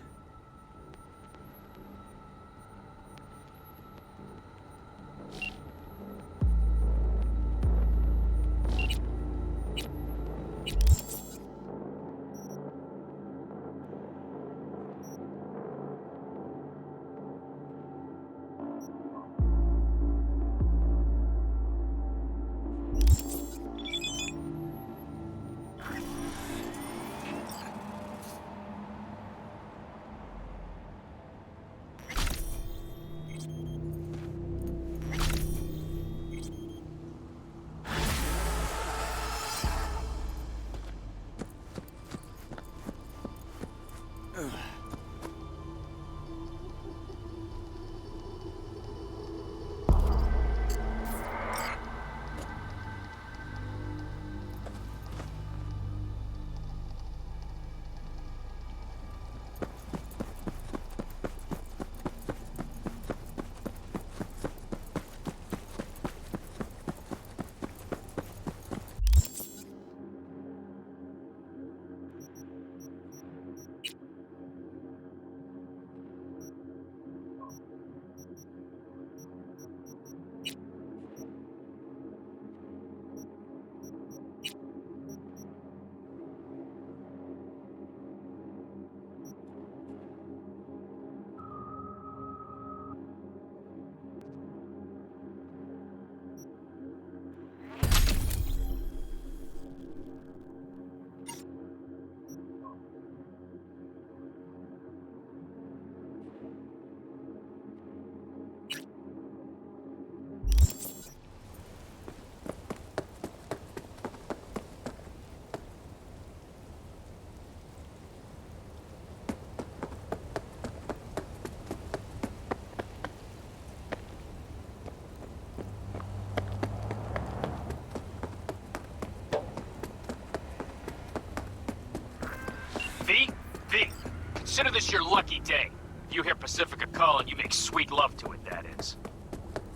Consider this your lucky day. If you hear Pacifica calling, you make sweet love to it, that is.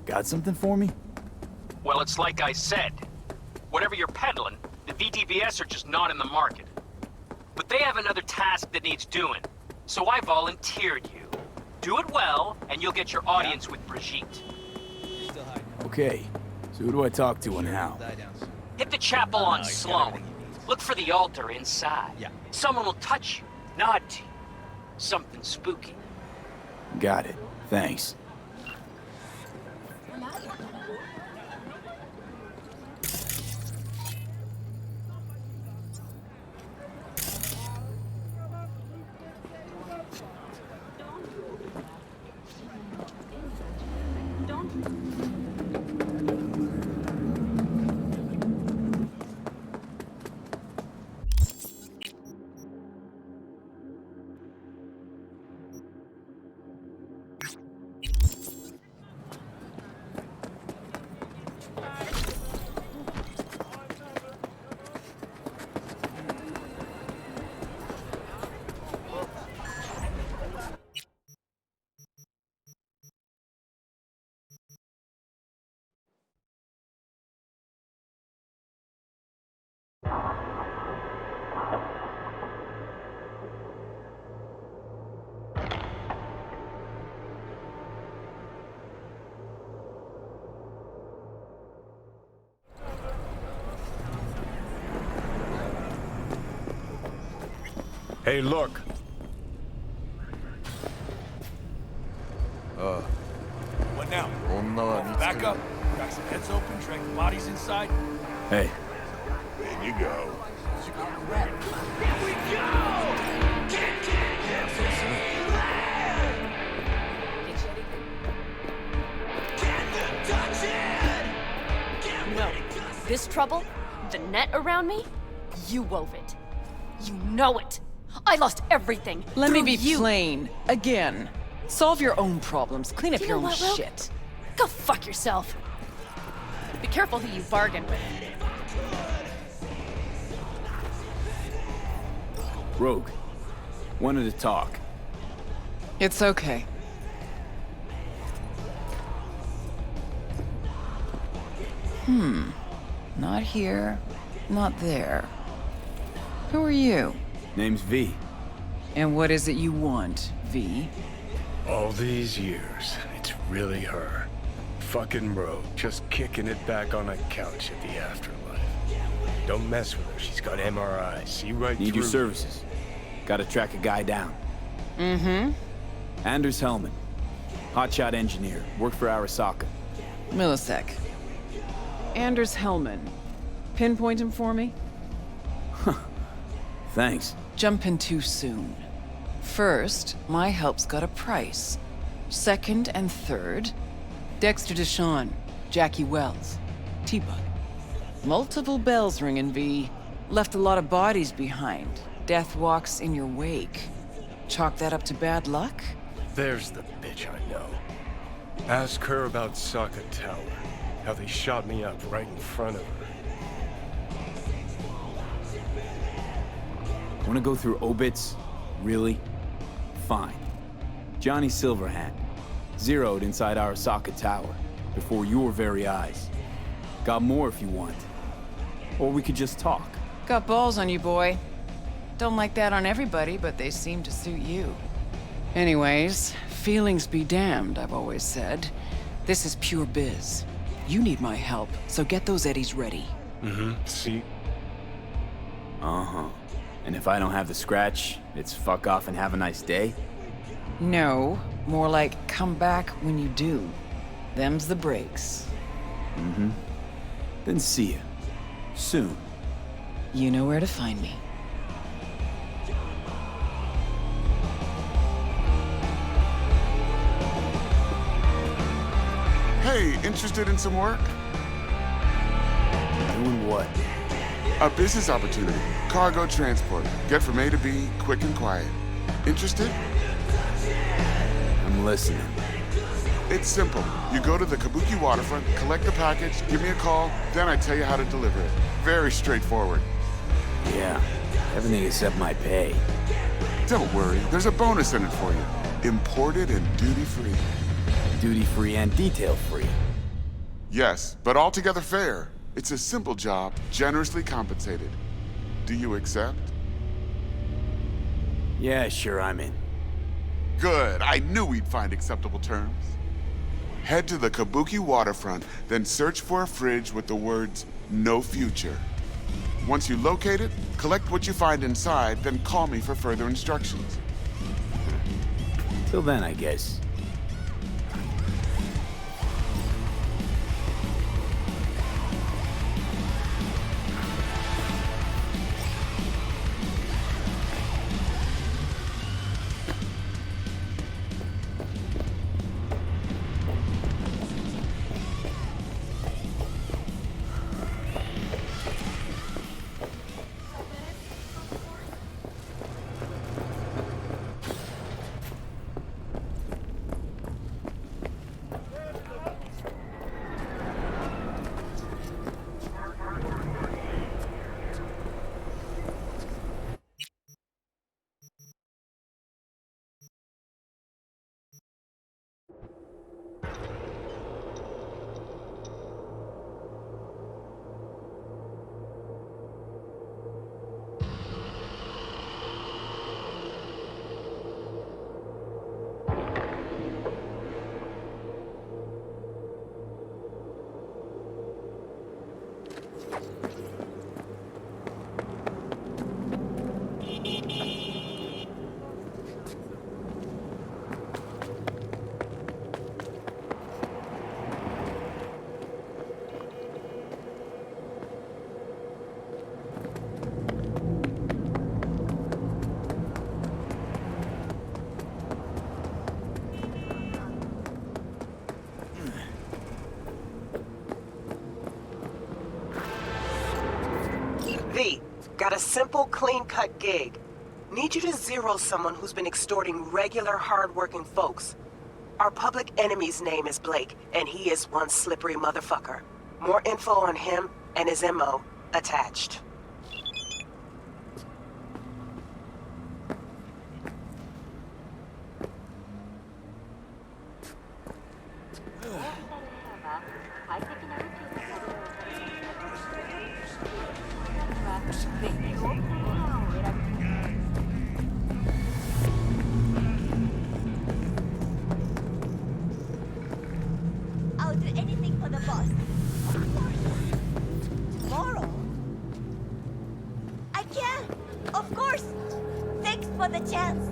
Got something for me? Well, it's like I said. Whatever you're peddling, the VDBS are just not in the market. But they have another task that needs doing. So I volunteered you. Do it well, and you'll get your audience with Brigitte. Okay, so who do I talk to and how? Hit the chapel on Sloan. Look for the altar inside. Someone will touch you, nod to you. Something spooky. Got it. Thanks. Hey, look. What now? Back up. Got some heads open, drag the bodies inside. Hey. In you go. No. This trouble, the net around me, you wove it. You know it. I lost everything. Let me through be you. plain. Again. Solve your own problems. Clean up You your know own what, Rogue? shit. Go fuck yourself. Be careful who you bargain with. Rogue. Wanted to talk. It's okay. Not here, not there. Who are you? Name's V. And what is it you want, V? All these years, it's really her. Fucking Rogue, just kicking it back on a couch at the afterlife. Don't mess with her, she's got MRIs, see right Need through. your services. Gotta track a guy down. Mm-hmm. Anders Hellman. Hotshot engineer. Worked for Arasaka. Millisec. Anders Hellman. Pinpoint him for me? Thanks. Jumping too soon. First, my help's got a price. Second and third, Dexter Deshawn, Jackie Wells, T-Bug. Multiple bells ringing, V. Left a lot of bodies behind. Death walks in your wake. Chalk that up to bad luck? There's the bitch I know. Ask her about Sokka Tower. How they shot me up right in front of her. Wanna go through obits? Really? Fine. Johnny Silverhand. Zeroed inside Arasaka Tower. Before your very eyes. Got more if you want. Or we could just talk. Got balls on you, boy. Don't like that on everybody, but they seem to suit you. Anyways, feelings be damned, I've always said. This is pure biz. You need my help, so get those eddies ready. Mm-hmm. See? Uh-huh. And if I don't have the scratch, it's fuck off and have a nice day? No, more like come back when you do. Them's the breaks. Mm-hmm. Then see ya. Soon. You know where to find me. Hey, interested in some work? Doing what? A business opportunity. Cargo transport. Get from A to B, quick and quiet. Interested? I'm listening. It's simple. You go to the Kabuki waterfront, collect the package, give me a call, then I tell you how to deliver it. Very straightforward. Yeah. Everything except my pay. Don't worry, there's a bonus in it for you. Imported and duty-free. Duty-free and detail-free. Yes, but altogether fair. It's a simple job, generously compensated. Do you accept? Yeah, sure, I'm in. Good, I knew we'd find acceptable terms. Head to the Kabuki waterfront, then search for a fridge with the words, "No future." Once you locate it, collect what you find inside, then call me for further instructions. Till then, I guess. Got a simple, clean-cut gig. Need you to zero someone who's been extorting regular, hard-working folks. Our public enemy's name is Blake, and he is one slippery motherfucker. More info on him and his MO attached. I'll do anything for the boss. Of course. Tomorrow? I can! Of course! Thanks for the chance.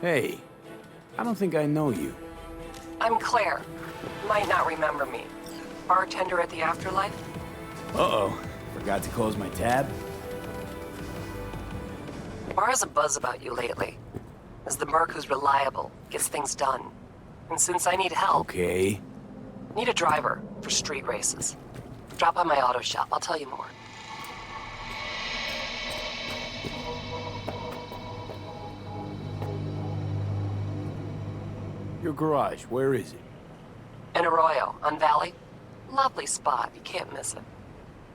Hey, I don't think I know you. I'm Claire. Might not remember me. Bartender at the Afterlife? Uh-oh. Forgot to close my tab? Bar has a buzz about you lately. As the merc who's reliable, gets things done. And since I need help... Okay. Need a driver for street races. Drop by my auto shop, I'll tell you more. Your garage, where is it? In Arroyo, on Valley. Lovely spot, you can't miss it.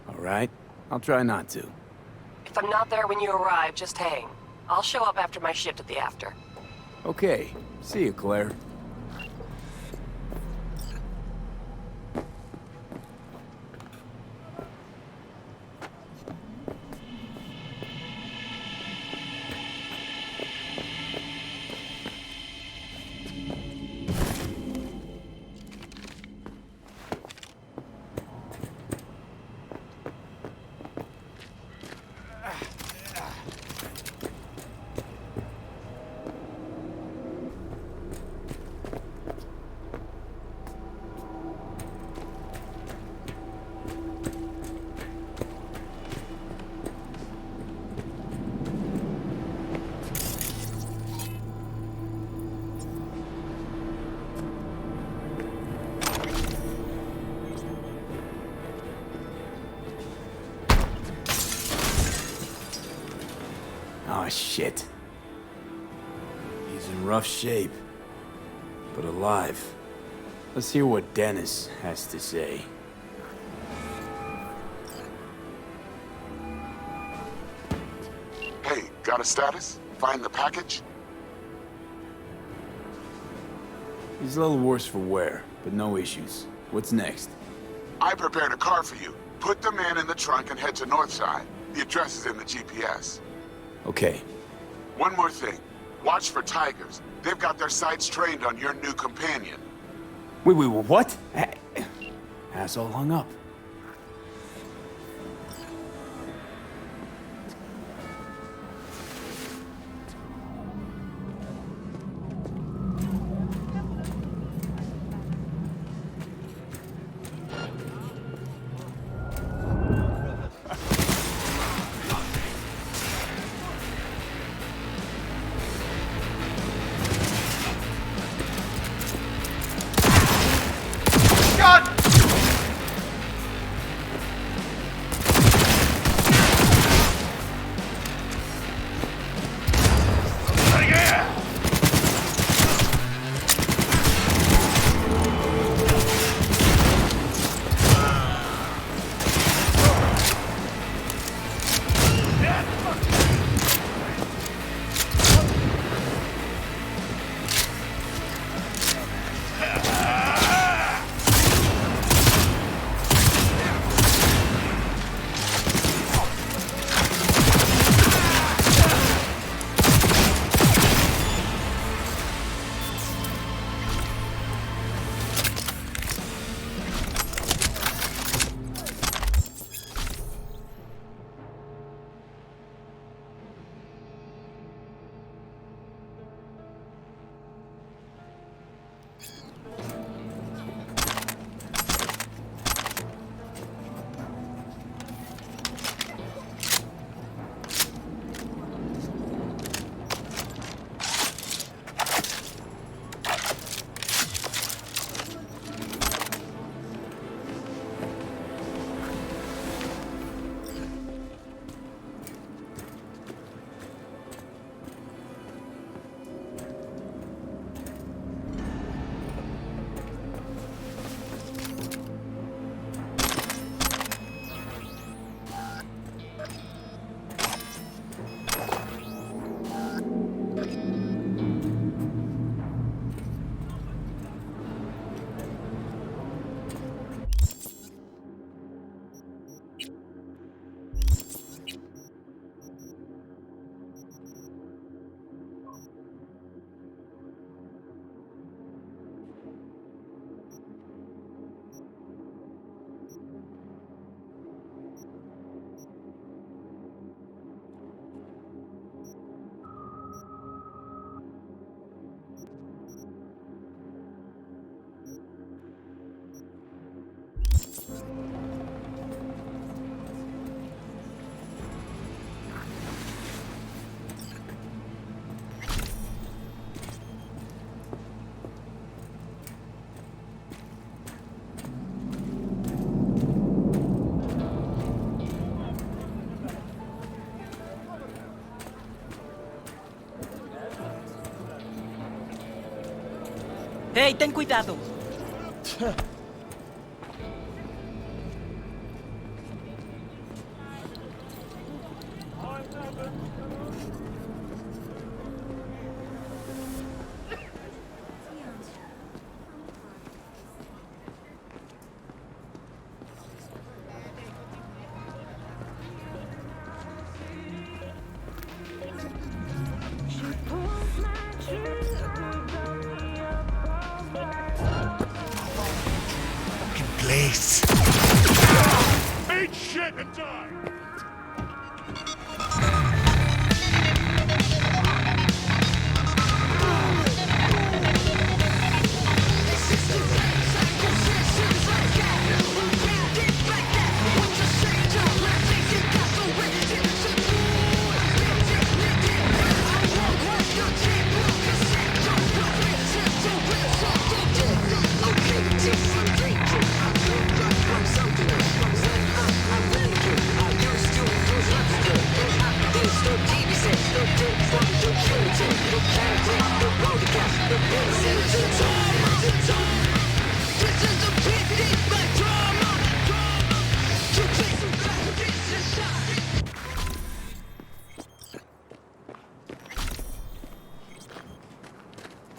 All right. I'll try not to. If I'm not there when you arrive, just hang. I'll show up after my shift at the After. Okay. See you, Claire. Oh, shit. He's in rough shape, but alive. Let's hear what Dennis has to say. Hey, got a status? Find the package? He's a little worse for wear, but no issues. What's next? I prepared a car for you. Put the man in the trunk and head to Northside. The address is in the GPS. Okay. One more thing. Watch for tigers. They've got their sights trained on your new companion. Wait, what? Asshole hung up. Hey, ten cuidado. Place. Eat shit and die!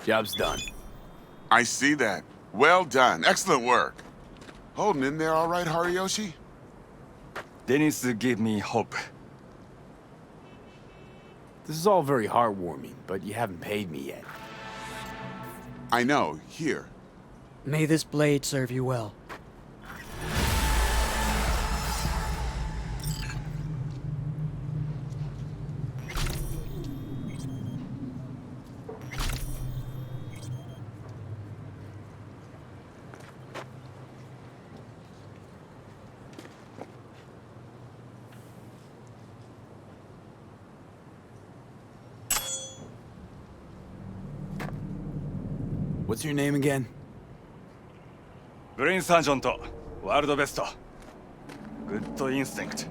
Job's done. I see that. Well done. Excellent work. Holding in there all right, Hariyoshi? Dennis gave me hope. This is all very heartwarming, but you haven't paid me yet. I know. Here. May this blade serve you well. What's your name again? Brain Sergeant, World Best. Good instinct.